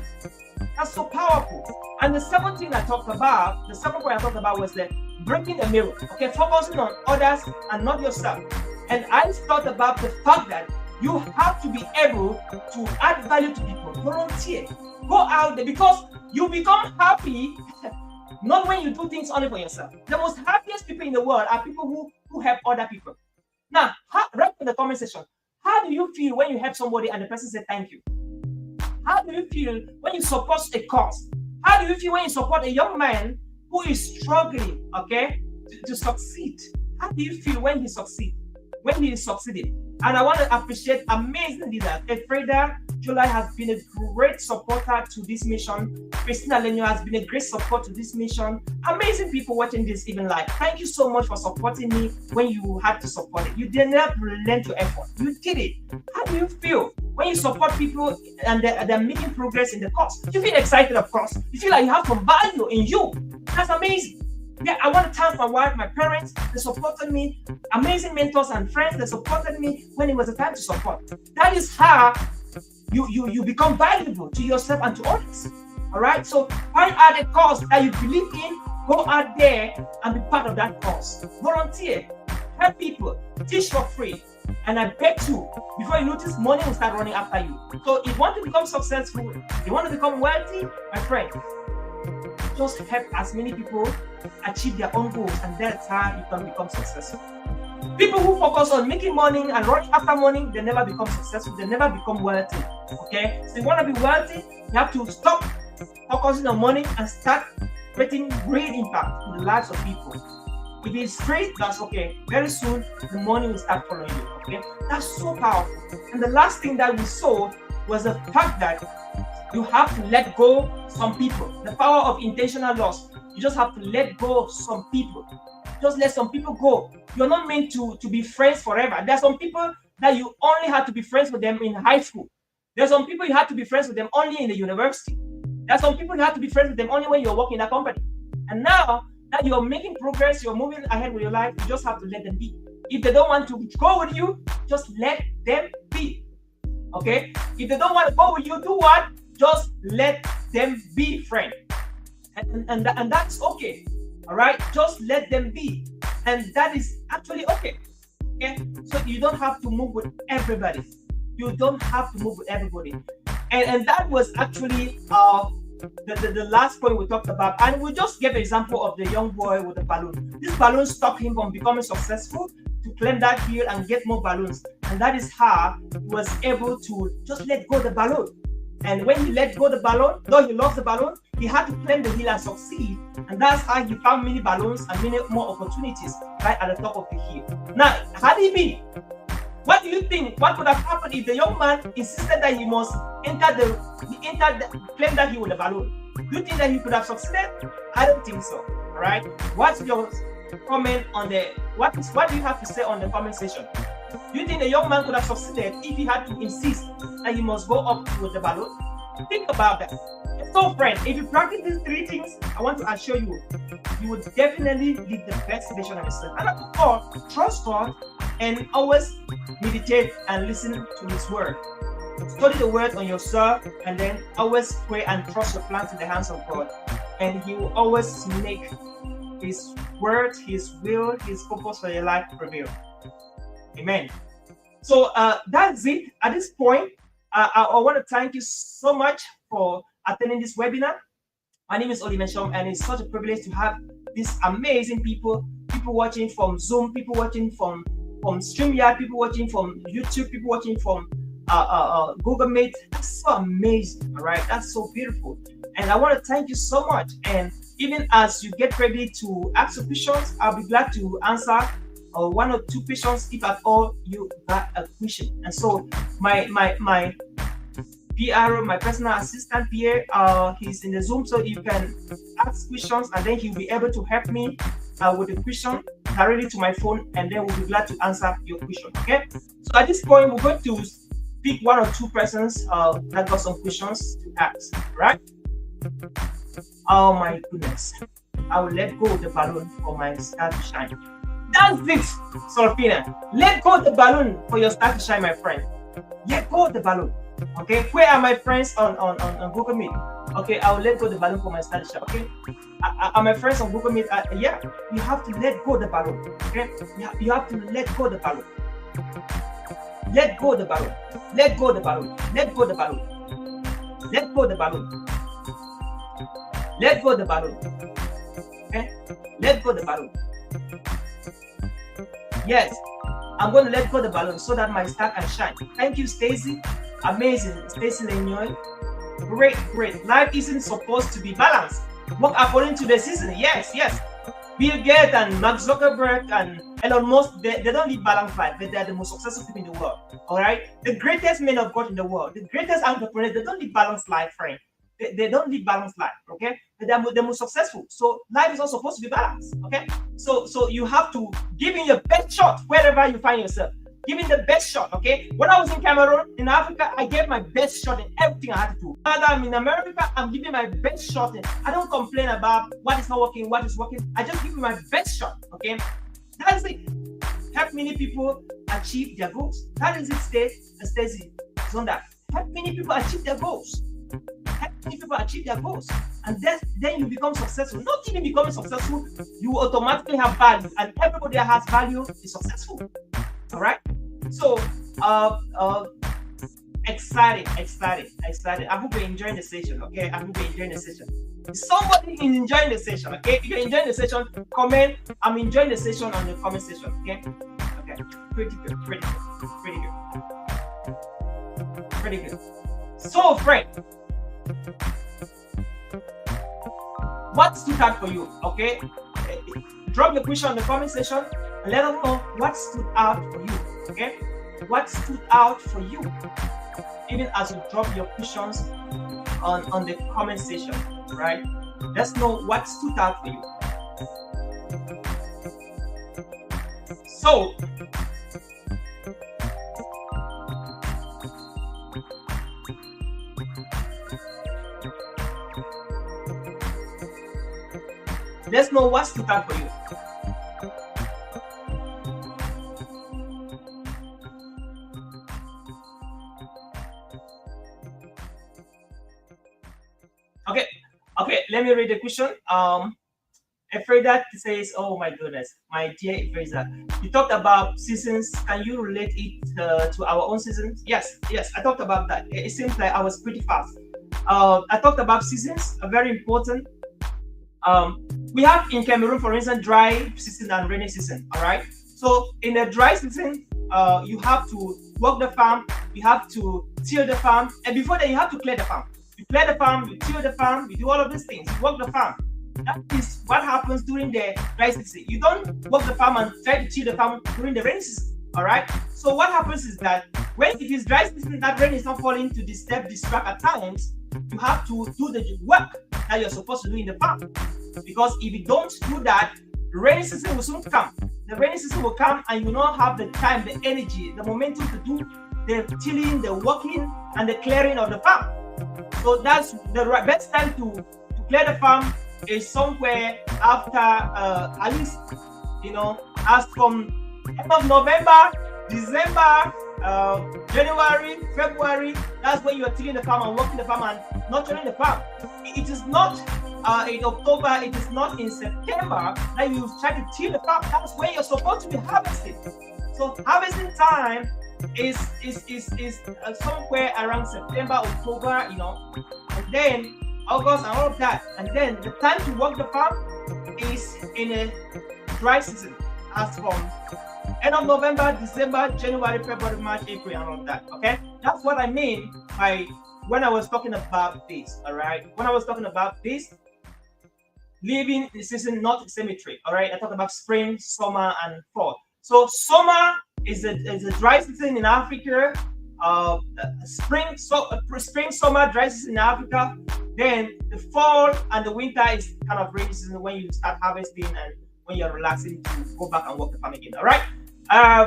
That's so powerful. And the second thing I talked about, the second point I talked about was the breaking the mirror. Okay, focusing on others and not yourself. And I thought about the fact that you have to be able to add value to people. Volunteer. Go out there, because you become happy not when you do things only for yourself. The most happiest people in the world are people who help other people. Now, write in the comment section, how do you feel when you help somebody and the person says thank you? How do you feel when you support a cause? How do you feel when you support a young man who is struggling, okay, to succeed? How do you feel when he succeeds? When he is succeeding? And I want to appreciate amazing leaders. Freda July has been a great supporter to this mission. Christina Lenyo has been a great support to this mission. Amazing people watching this even live. Thank you so much for supporting me when you had to support it. You did not relent your effort. You did it. How do you feel when you support people and they're making progress in the cause? You feel excited, of course. You feel like you have some value in you. That's amazing. Yeah, I want to thank my wife, my parents. They supported me. Amazing mentors and friends. They supported me when it was a time to support. That is how you become valuable to yourself and to others. All right. So find out a cause that you believe in. Go out there and be part of that cause. Volunteer. Help people. Teach for free. And I bet you, before you notice, money will start running after you. So if you want to become successful, you want to become wealthy, my friend, just help as many people achieve their own goals, and that's how you can become successful. People who focus on making money and running after money, they never become successful, they never become wealthy. Okay, so you want to be wealthy, you have to stop focusing on money and start creating great impact in the lives of people. If it's straight, that's okay. Very soon the money will start following you. Okay, that's so powerful. And the last thing that we saw was the fact that you have to let go some people. The power of intentional loss. You just have to let go of some people. Just let some people go. You're not meant to be friends forever. There are some people that you only had to be friends with them in high school. There are some people you had to be friends with them only in the university. There are some people you have to be friends with them only when you're working in a company. And now that you're making progress, you're moving ahead with your life, you just have to let them be. If they don't want to go with you, just let them be. Okay? If they don't want to go with you, do what? Just let them be, friend. And that's okay. All right? Just let them be. And that is actually okay. Okay? So you don't have to move with everybody. You don't have to move with everybody. And that was actually the last point we talked about. And we just gave an example of the young boy with the balloon. This balloon stopped him from becoming successful, to climb that hill and get more balloons. And that is how he was able to just let go of the balloon. And when he let go of the balloon, though he lost the balloon, he had to climb the hill and succeed. And that's how he found many balloons and many more opportunities right at the top of the hill. Now, how did he be? What do you think? What could have happened if the young man insisted that he must climb that hill with the balloon? Do you think that he could have succeeded? I don't think so. All right. What's your comment on what do you have to say on the comment section? Do you think the young man could have succeeded if he had to insist that he must go up with the balloon? Think about that. So, friend, if you practice these three things, I want to assure you, you would definitely live the best version of yourself. And of course, trust God and always meditate and listen to his word. Study the word on yourself, and then always pray and trust your plans in the hands of God, and he will always make his word, his will, his purpose for your life prevail. Amen. So that's it at this point. I want to thank you so much for attending this webinar. My name is Nshom, and it's such a privilege to have these amazing people watching from Zoom, people watching from StreamYard, people watching from YouTube, people watching from Google Meet. That's so amazing. All right, that's so beautiful, and I want to thank you so much. And even as you get ready to ask your questions, I'll be glad to answer one or two questions if at all you got a question. And so my PRO, my personal assistant PA, he's in the Zoom, so you can ask questions, and then he'll be able to help me with the question directly to my phone, and then we'll be glad to answer your question. Okay, so at this point we're going to pick one or two persons that got some questions to ask, right? Oh my goodness, I will let go of the balloon for my star to shine. That's it, Solfina. Let go of the balloon for your star to shine, my friend. Let go of the balloon. Okay, where are my friends on Google Meet? Okay, I will let go of the balloon for my star to shine. Okay, are my friends on Google Meet? Yeah, you have to let go of the balloon. Okay, you have to let go of the balloon. Let go of the balloon. Let go of the balloon. Let go of the balloon. Let go of the balloon. Let go of the balloon. Okay? Let go of the balloon. Yes, I'm going to let go of the balloon so that my star can shine. Thank you, Stacy. Amazing. Stacy Lenyoy. Great, great. Life isn't supposed to be balanced. Work according to the season. Yes, yes. Bill Gates and Mark Zuckerberg and Elon Musk, they don't live balanced life, but they're the most successful people in the world. All right? The greatest men of God in the world, the greatest entrepreneurs, they don't live balanced life, friend. They don't live balanced life, okay? But they're most successful. So life is not supposed to be balanced, okay? So you have to give in your best shot wherever you find yourself. Give it the best shot, okay? When I was in Cameroon, in Africa, I gave my best shot in everything I had to do. Now that I'm in America, I'm giving my best shot. I don't complain about what is not working, what is working. I just give you my best shot, okay? That's it. Help many people achieve their goals. That is it, Stacy. It's on that. Help many people achieve their goals. Help many people achieve their goals. And then you become successful. Not even becoming successful, you automatically have value. And everybody that has value is successful. All right? So, excited. I hope you're enjoying the session, okay? I hope you're enjoying the session. If somebody is enjoying the session, okay? If you're enjoying the session, comment, I'm enjoying the session on the comment section, okay? Okay, pretty good. So, friend, what stood out for you, okay? Drop your question on the comment section and let us know what stood out for you, okay? What stood out for you, even as you drop your questions on the comment section, right? Let's know what stood out for you. So, let's know what stood out for you. Okay, let me read the question. Efreda says, oh my goodness, my dear Efreda, you talked about seasons. Can you relate it to our own seasons? Yes, I talked about that. It seems like I was pretty fast. I talked about seasons, very important. We have in Cameroon, for instance, dry season and rainy season, all right? So in the dry season, you have to work the farm, you have to till the farm, and before that, you have to clear the farm. You clear the farm, you till the farm, you do all of these things, you work the farm. That is what happens during the dry season. You don't work the farm and try to till the farm during the rainy season, all right? So what happens is that when it is dry season, that rain is not falling to disturb, distract at times, you have to do the work that you're supposed to do in the farm. Because if you don't do that, the rainy season will soon come. The rainy season will come and you will not have the time, the energy, the momentum to do the tilling, the working, and the clearing of the farm. So that's the best time to clear the farm is somewhere after at least, as from End of November, December, January, February, that's when you are tilling the farm and working the farm and nurturing the farm. It is not in October, it is not in September that you try to till the farm. That's when you're supposed to be harvesting. So harvesting time is somewhere around September, October, you know, and then August and all of that. And then the time to work the farm is in a dry season, as from end of November, December, January, February, March, April, and all of that. Okay, that's what I mean by when I was talking about this. All right, when I was talking about this, living the season, not symmetry. All right, I talk about spring, summer, and fall. So summer is a dry season in Africa. Spring, summer, dry season in Africa. Then the fall and the winter is kind of rainy season when you start harvesting and when you're relaxing to go back and work the farm again. All right.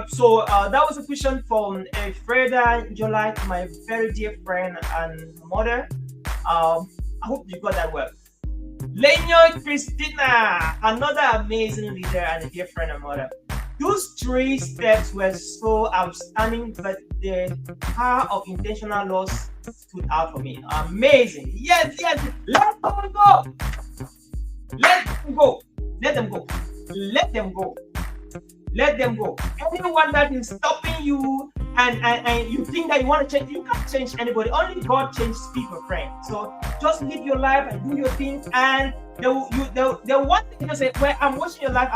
So that was a question from Freda July, my very dear friend and mother. I hope you got that well. Lenyo Christina, another amazing leader and a dear friend and mother. Those 3 steps were so outstanding, but the power of intentional loss stood out for me. Amazing. Yes, let them go. Let them go. Let them go. Let them go. Let them go. Anyone that is stopping you and you think that you want to change, you can't change anybody. Only God changes people, friend. So just live your life and do your thing. And the one thing you say, well, I'm watching your life,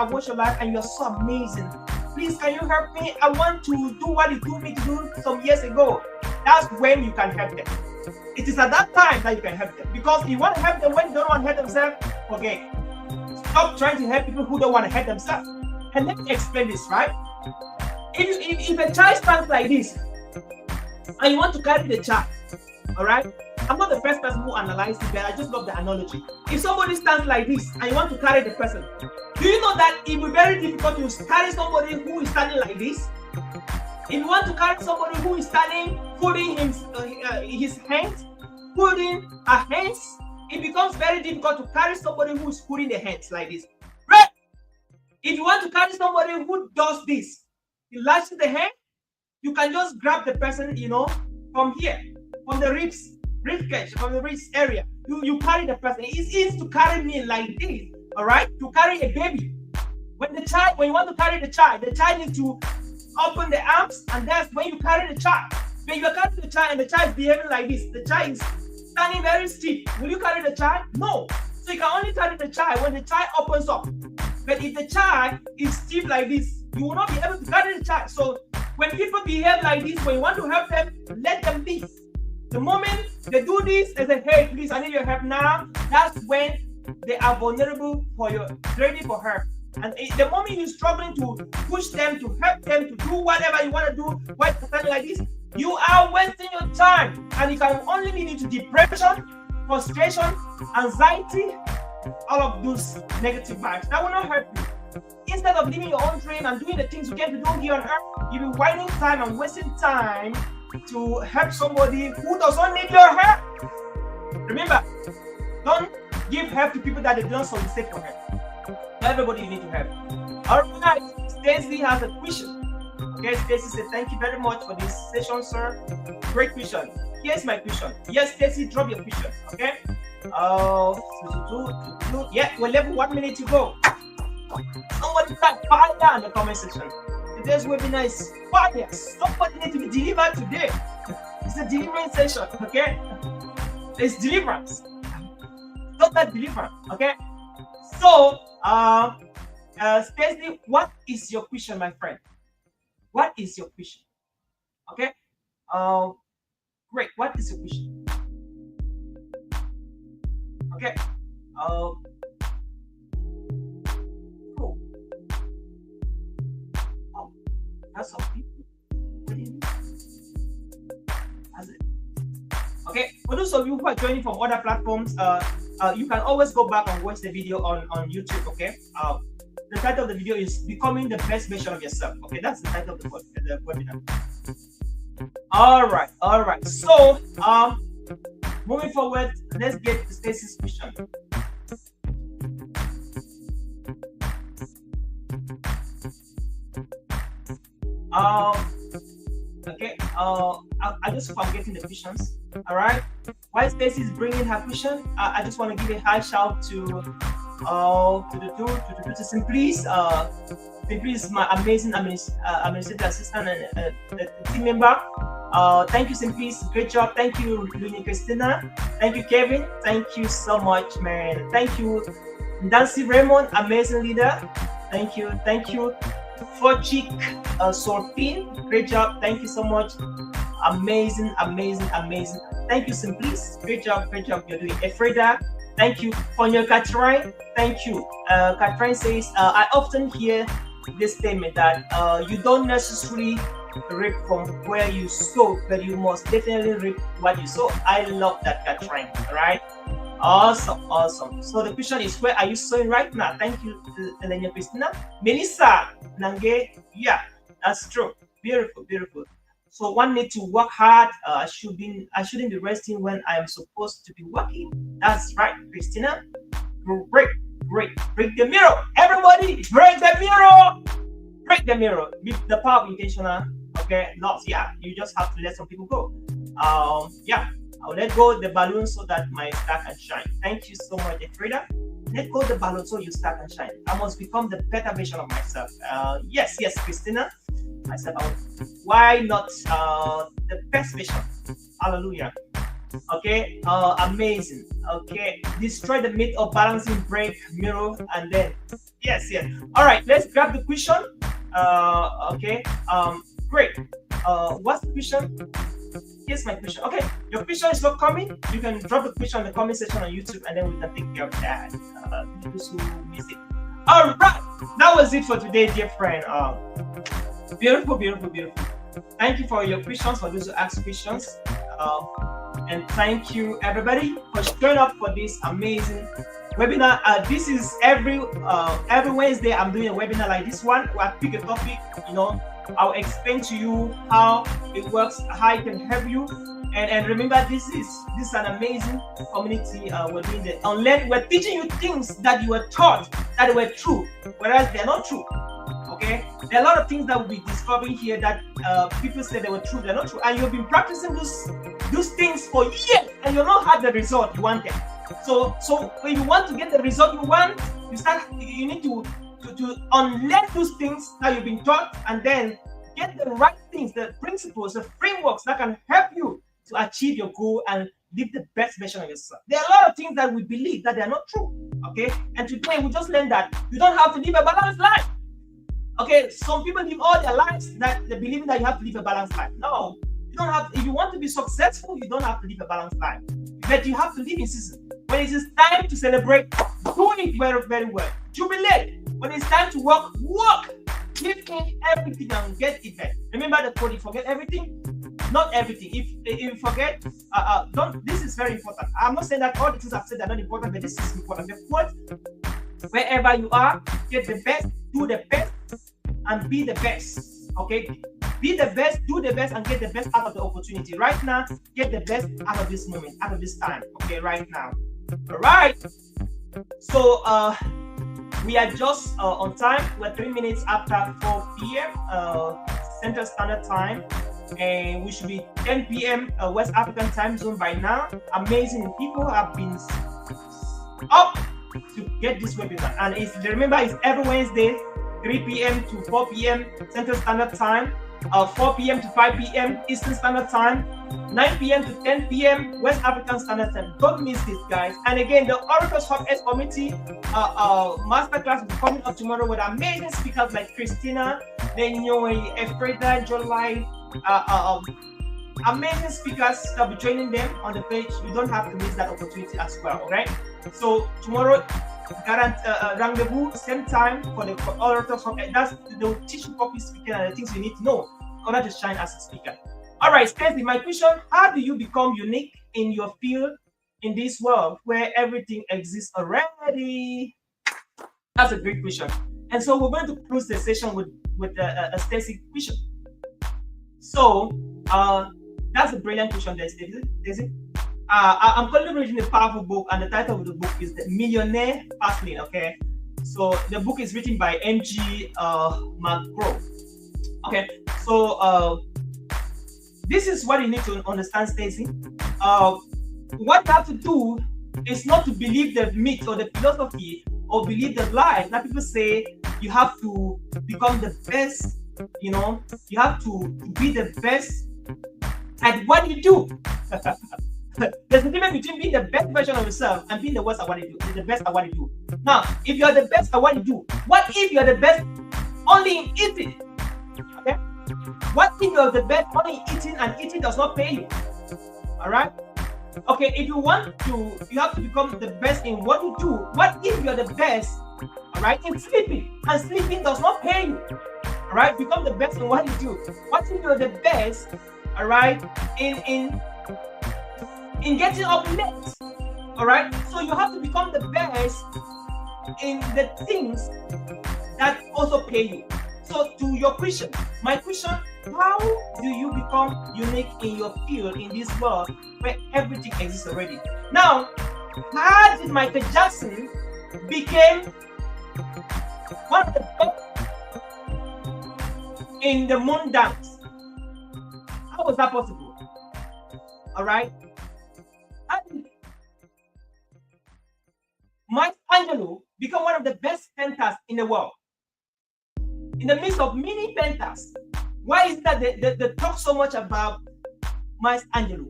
and you're so amazing. Please, can you help me? I want to do what you told me to do some years ago. That's when you can help them. It is at that time that you can help them. Because if you want to help them when they don't want to help themselves, okay. Stop trying to help people who don't want to help themselves. And let me explain this, right? If a child stands like this, and you want to carry the child, all right? I'm not the first person who analyzes it, but I just love the analogy. If somebody stands like this, and you want to carry the person, do you know that it will be very difficult to carry somebody who is standing like this? If you want to carry somebody who is standing, putting his hands, putting her hands, it becomes very difficult to carry somebody who is putting the hands like this. Right? If you want to carry somebody who does this, he lashes the hand, you can just grab the person, you know, from here, from the ribs cage, from the wrist area. You carry the person. It's easy to carry me like this, all right? To carry a baby. When you want to carry the child needs to open the arms, and that's when you carry the child. When you carry the child and the child is behaving like this, the child is standing very stiff. Will you carry the child? No. So you can only carry the child when the child opens up. But if the child is stiff like this, you will not be able to carry the child. So when people behave like this, when you want to help them, let them be. The moment they do this, they say, hey, please, I need your help now. That's when they are vulnerable for your ready for help. And the moment you're struggling to push them, to help them, to do whatever you want to do, while standing like this, you are wasting your time. And it can only lead you to depression, frustration, anxiety, all of those negative vibes. That will not help you. Instead of living your own dream and doing the things you came to do here on earth, you'll be wasting time and wasting time to help somebody who doesn't need your help. Remember, don't give help to people that they don't solicit for help. Everybody you need to help. All right, Stacy has a question. Okay, Stacy said, thank you very much for this session, sir. Great question. Here's my question. Yes, Stacy, drop your question. Okay. Yeah, we're left 1 minute to go. Somebody type fire in the comment section. Today's webinar is fire. Somebody needs to be delivered today. It's a deliverance session. Okay. It's deliverance. Total deliverance. Okay. So, Stacy, what is your question, my friend? What is your question? Okay. Great. What is your question? Okay. Cool. Oh, that's some people. What do you mean? That's it. Okay. For those of you who are joining from other platforms, you can always go back and watch the video on YouTube. Okay. The title of the video is "Becoming the Best Version of Yourself." Okay, that's the title of the webinar. All right. So, moving forward, let's get to Stacy's question. Okay. I just forgetting the questions. All right. While Stacy is bringing her question, I just want to give a high shout to to Simplice. Simplice is my amazing administrative assistant and team member. Thank you, Simplice. Great job. Thank you, Luni Christina. Thank you, Kevin. Thank you so much, man. Thank you, Nancy Raymond, amazing leader. Thank you. Thank you. Forchik Sorpin, great job. Thank you so much. Amazing. Thank you, Simplice. Great job you're doing. Efreda, thank you. Ponyo Katrin, thank you. Katrin says, I often hear this statement that you don't necessarily reap from where you sow, but you must definitely reap what you sow. I love that, Katrin. All right. Awesome. So the question is, where are you sowing right now? Thank you, Elena Christina. Melissa Nange, yeah, that's true. Beautiful. So one need to work hard. I shouldn't be resting when I am supposed to be working. That's right, Christina. Great. Break the mirror. Everybody, break the mirror. Break the mirror with the power of intentional. Okay, loss. Yeah, you just have to let some people go. Yeah. I'll let go of the balloon so that my star can shine. Thank you so much, Frida. Let go of the balloon so your star can shine. I must become the better version of myself. Yes, Christina. I said, why not the best version? Hallelujah. Okay, amazing. Okay, destroy the myth of balancing, break, mirror, and then yes. All right, let's grab the question. Okay, great. What's the question? Here's my question. Okay, your question is not coming. You can drop the question in the comment section on YouTube, and then we can take care of that. Those who miss it. All right, that was it for today, dear friend. Beautiful. Thank you for your questions, for those who ask questions, and thank you everybody for showing up for this amazing webinar. This is every Wednesday. I'm doing a webinar like this one where I pick a topic. I'll explain to you how it works, how it can help you, and remember, this is an amazing community. We're doing the online. We're teaching you things that you were taught that were true, whereas they're not true. Okay, there are a lot of things that we'll be discovering here that people say they were true, they're not true, and you've been practicing those things for years, and you've not had the result you wanted. So when you want to get the result you want, you need to unlearn those things that you've been taught, and then get the right things, the principles, the frameworks that can help you to achieve your goal and live the best version of yourself. There are a lot of things that we believe that they are not true. Okay, and today we just learned that you don't have to live a balanced life. Okay, some people live all their lives that they believe that you have to live a balanced life. No, you don't have. If you want to be successful, you don't have to live a balanced life, but you have to live in season. When it is time to celebrate, do it very, very well. Jubilate. When it's time to work. Give in everything and get it back. Remember the quote: you forget everything, not everything. If you forget, don't. This is very important. I'm not saying that all the things I've said are not important, but this is important. The quote: wherever you are, get the best, do the best, and be the best. Okay, be the best, do the best, and get the best out of the opportunity. Right now, get the best out of this moment, out of this time. Okay, right now. All right. So we are just on time. We're 3 minutes after 4 p.m. Central Standard Time, and we should be 10 p.m. West African time zone by now. Amazing people have been up to get this webinar, and remember it's every Wednesday, 3 p.m. to 4 p.m. Central Standard Time, 4 p.m. to 5 p.m. Eastern Standard Time, 9 p.m. to 10 p.m. West African Standard Time. Don't miss this, guys. And again, the Oracle Hub S Committee masterclass will be coming up tomorrow with amazing speakers like Christina, Nenyoe, Efreda, Jolai, amazing speakers that will be joining them on the page. You don't have to miss that opportunity as well. All right. So tomorrow, rendezvous, same time for the Oracle Hub. They'll teach you public speaking and the things you need to know in order to shine as a speaker. All right, Stacey, my question: how do you become unique in your field in this world where everything exists already? That's a great question. And so we're going to close the session with a Stacey question. So that's a brilliant question, Stacey. I'm currently reading a powerful book, and the title of the book is The Millionaire Fastlane. Okay, so the book is written by M.G. McGraw. Okay, So this is what you need to understand, Stacy. What you have to do is not to believe the myth or the philosophy or believe the lie that people say you have to become the best, you have to be the best at what you do. There's a difference between being the best version of yourself and being the worst at what you do. The best at what you do. Now, if you're the best at what you do, what if you're the best only in eating? Okay? What if you're the best only in eating and eating does not pay you? All right? Okay, if you want to, you have to become the best in what you do. What if you're the best, all right, in sleeping, and sleeping does not pay you? All right, become the best in what you do. What if you're the best, all right, in getting up late? All right, so you have to become the best in the things that also pay you. So to your question, my question, how do you become unique in your field in this world where everything exists already? Now, how did Michael Jackson became one of the best in the moon dance? How was that possible? All right. How did Michelangelo become one of the best painters in the world? In the midst of many painters, why is that they talk so much about Michelangelo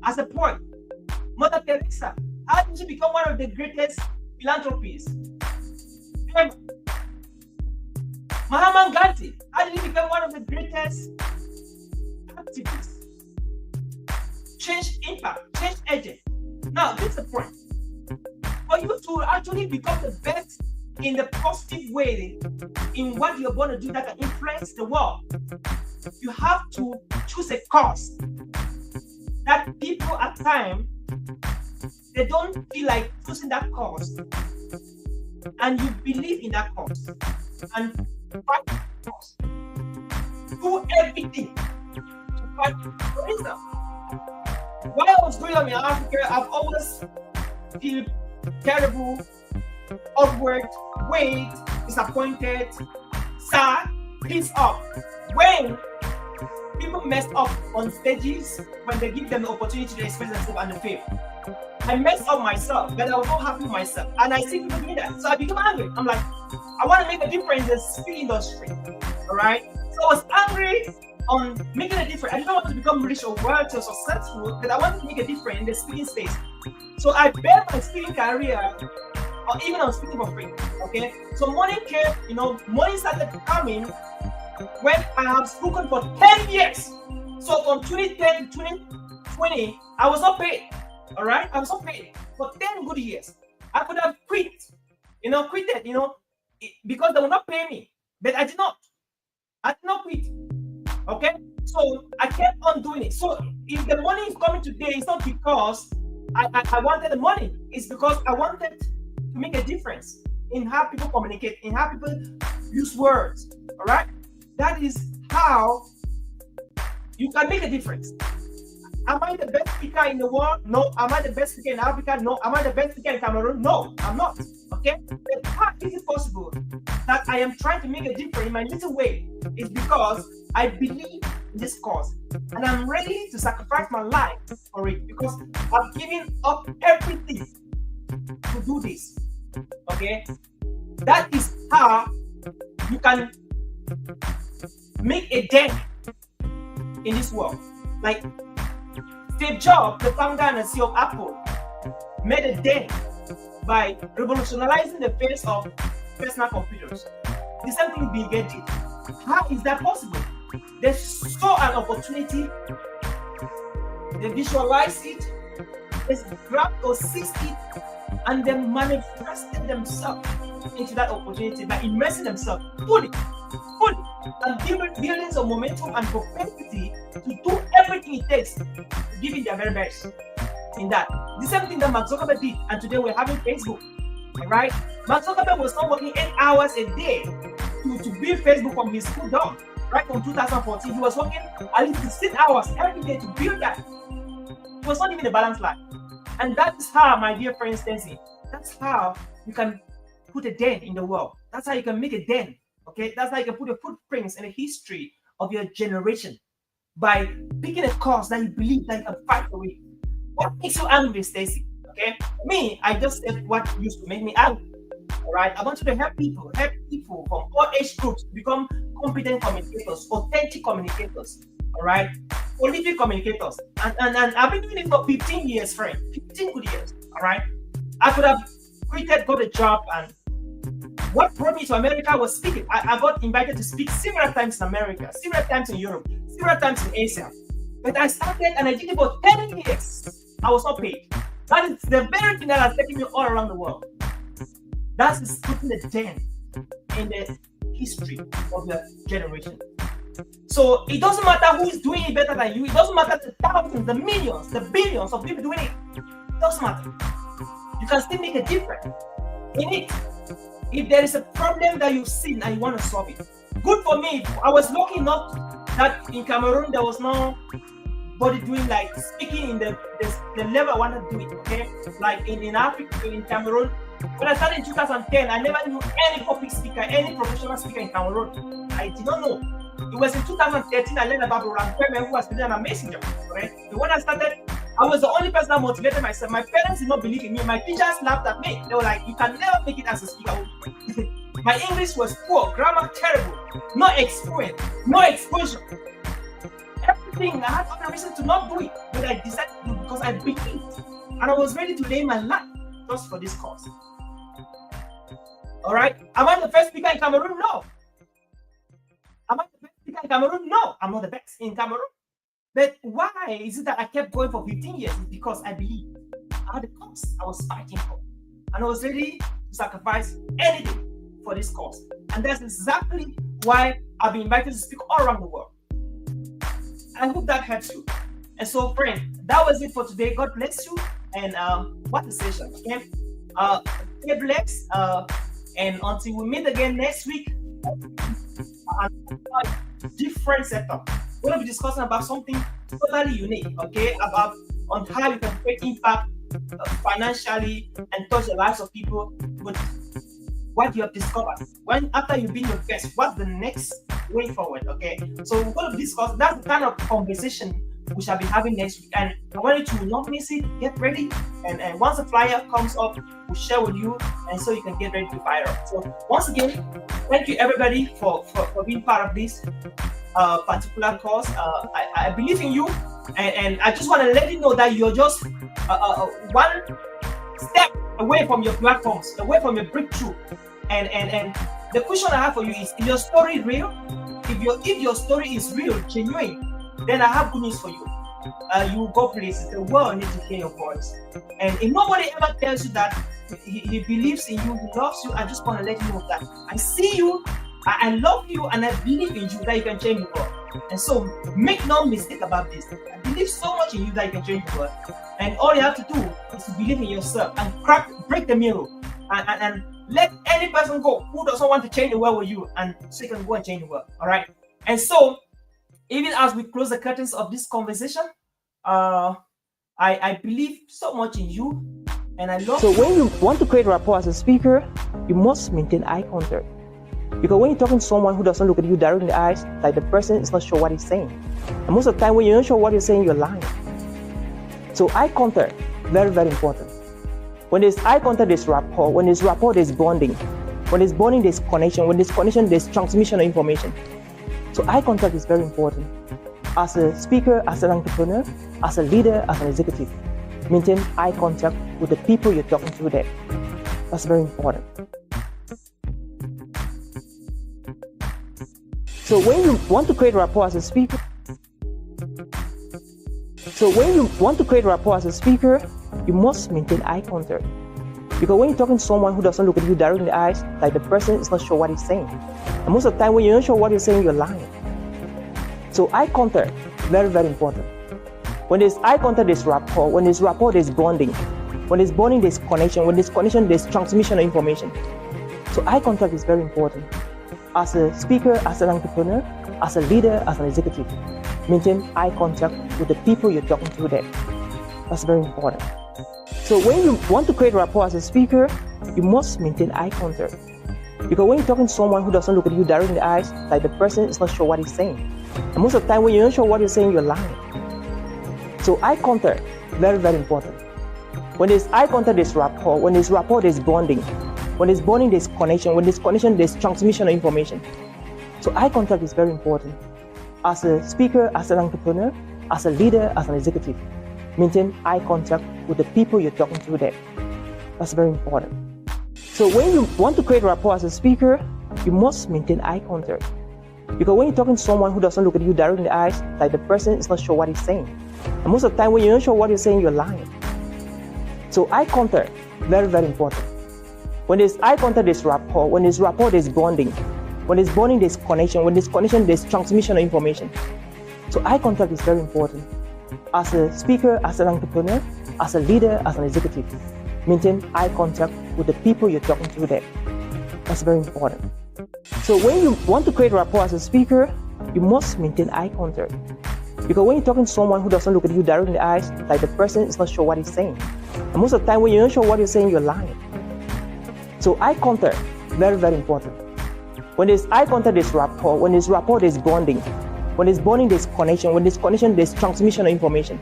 as a poet? Mother Teresa, how did she become one of the greatest philanthropists ever? Mahatma Gandhi, how did he become one of the greatest activists? Change impact, change agent. Now, this is the point. For you to actually become the best in the positive way in what you're going to do that can influence the world, you have to choose a cause that people at times they don't feel like choosing that cause, and you believe in that cause and fight that cause. Do everything to fight. For instance, while I was growing up in Africa, I've always feel terrible, awkward, weighed, disappointed, sad, pissed off. When people mess up on stages, when they give them the opportunity to express themselves and the fame, I messed up myself, but I was not happy with myself. And I see people doing that. So I became angry. I'm like, I want to make a difference in the speaking industry. All right? So I was angry on making a difference. I didn't want to become rich or wealthy or successful, but I wanted to make a difference in the speaking space. So I built my speaking career, or even on speaking for free. Okay? So money came, money started coming when I have spoken for 10 years. So from 2010 to 2020, I was not paid. All right? I was not paid for 10 good years. I could have quitted, because they would not pay me. But I did not. I did not quit. Okay? So I kept on doing it. So if the money is coming today, it's not because I wanted the money. It's because I wanted to make a difference in how people communicate, in how people use words. All right? That is how you can make a difference. Am I the best speaker in the world? No. Am I the best speaker in Africa? No. Am I the best speaker in Cameroon? No, I'm not. Okay? But how is it possible that I am trying to make a difference in my little way? It's because I believe in this cause and I'm ready to sacrifice my life for it, because I've given up everything to do this. Okay? That is how you can make a dent in this world. Like Steve Jobs, the founder and CEO of Apple, made a dent by revolutionizing the face of personal computers. The same thing Bill Gates did. How is that possible? They saw an opportunity, they visualized it, they grabbed or seized it, and they manifested themselves into that opportunity by immersing themselves fully, and building some momentum and propensity to do everything it takes to give it their very best in that. The same thing that Mark Zuckerberg did, and today we're having Facebook, right? Mark Zuckerberg was not working 8 hours a day to build Facebook from his school down, right? From 2014, he was working at least 16 hours every day to build that. It was not even a balanced life. And that is how, my dear friend Stacy, that's how you can put a dent in the world. That's how you can make a dent. Okay, that's how you can put your footprints in the history of your generation by picking a cause that you believe that you can fight for it. What makes you angry, Stacy? Okay, me, I just said what used to make me angry. All right, I want you to help people from all age groups to become competent communicators, authentic communicators. All right, prolific communicators, and I've been doing it for 15 years, friend. 15 good years. All right, I could have quitted, got a job, and what brought me to America was speaking. I got invited to speak several times in America, several times in Europe, several times in Asia. But I started and I did it for 10 years. I was not paid. That is the very thing that has taken me all around the world. That is putting the dent in the history of the generation. So it doesn't matter who is doing it better than you. It doesn't matter the thousands, the millions, the billions of people doing it. It doesn't matter. You can still make a difference in it. If there is a problem that you've seen and you want to solve it, good for me. I was lucky enough that in Cameroon there was nobody doing like speaking in the level I want to do it. Okay, like in Africa, in Cameroon, when I started in 2010, I never knew any public speaker, any professional speaker in Cameroon. I did not know. It was in 2013 I learned about Roland Kweme, who was doing an amazing job. Right? And when I started, I was the only person that motivated myself. My parents did not believe in me. My teachers laughed at me. They were like, "You can never make it as a speaker." My English was poor, grammar terrible, no experience, no exposure. Everything, I had other reason to not do it, but I decided to do it because I believed. And I was ready to lay my life just for this cause. All right? Am I the first speaker in Cameroon? No. Am I the best speaker in Cameroon? No, I'm not the best in Cameroon. But why is it that I kept going for 15 years? It's because I believed. I had a cause I was fighting for. And I was ready to sacrifice anything for this cause. And that's exactly why I've been invited to speak all around the world. I hope that helps you. And so, friend, that was it for today. God bless you. And what a session. Okay? Stay blessed. And until we meet again next week, different setup. We're going to be discussing about something totally unique, okay? About on how you can create impact financially and touch the lives of people with what you have discovered. When after you've been your best, what's the next way forward? Okay, so we're going to discuss. That's the kind of conversation we shall be having next week, and I want you to not miss it. Get ready, and once the flyer comes up, we'll share with you, and so you can get ready to fire up. So once again, thank you everybody for being part of this particular cause. I believe in you, and I just want to let you know that you're just one step away from your platforms, away from your breakthrough. And the question I have for you is your story real? If your story is real, genuine, then I have good news for you. You will go places. The world needs to hear your voice. And if nobody ever tells you that he believes in you, he loves you, I just want to let you know that I see you, I love you, and I believe in you that you can change the world. And so make no mistake about this. I believe so much in you that you can change the world. And all you have to do is to believe in yourself and break the mirror and let any person go who doesn't want to change the world with you, and so you can go and change the world. All right. And so even as we close the curtains of this conversation, I believe so much in you, and I love you. So when you want to create rapport as a speaker, you must maintain eye contact. Because when you're talking to someone who doesn't look at you directly in the eyes, like the person is not sure what he's saying. And most of the time when you're not sure what you're saying, you're lying. So eye contact, very, very important. When there's eye contact, there's rapport. When there's rapport, there's bonding. When there's bonding, there's connection. When there's connection, there's transmission of information. So eye contact is very important. As a speaker, as an entrepreneur, as a leader, as an executive, maintain eye contact with the people you're talking to there. That's very important. So when you want to create rapport as a speaker, you must maintain eye contact. Because when you're talking to someone who doesn't look at you directly in the eyes, like the person is not sure what he's saying. And most of the time when you're not sure what you're saying, you're lying. So eye contact, very, very important. When there's eye contact, there's rapport. When there's rapport, there's bonding. When there's bonding, there's connection. When there's connection, there's transmission of information. So eye contact is very important. As a speaker, as an entrepreneur, as a leader, as an executive, maintain eye contact with the people you're talking to there. That's very important. So when you want to create rapport as a speaker, you must maintain eye contact. Because when you're talking to someone who doesn't look at you directly in the eyes, like the person is not sure what he's saying. And most of the time when you're not sure what you're saying, you're lying. So eye contact, very, very important. When there's eye contact, there's rapport. When there's rapport, there's bonding. When there's bonding, there's connection. When there's connection, there's transmission of information. So eye contact is very important. As a speaker, as an entrepreneur, as a leader, as an executive, maintain eye contact with the people you're talking to there. That's very important. So when you want to create rapport as a speaker, you must maintain eye contact. Because when you're talking to someone who doesn't look at you directly in the eyes, like the person is not sure what he's saying. And most of the time when you're not sure what you're saying, you're lying. So eye contact, very, very important. When there's eye contact, there's rapport. When there's rapport, there's bonding. When there's bonding, there's connection. When there's connection, there's transmission of information. So eye contact is very important. As a speaker, as an entrepreneur, as a leader, as an executive, maintain eye contact with the people you're talking to there. That's very important. So when you want to create rapport as a speaker, you must maintain eye contact. Because when you're talking to someone who doesn't look at you directly in the eyes, like the person is not sure what he's saying. And most of the time when you're not sure what you're saying, you're lying. So eye contact, very, very important. When there's eye contact, there's rapport. When there's rapport, there's bonding. When there's bonding, there's connection. When there's connection, there's transmission of information.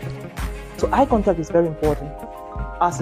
So eye contact is very important. As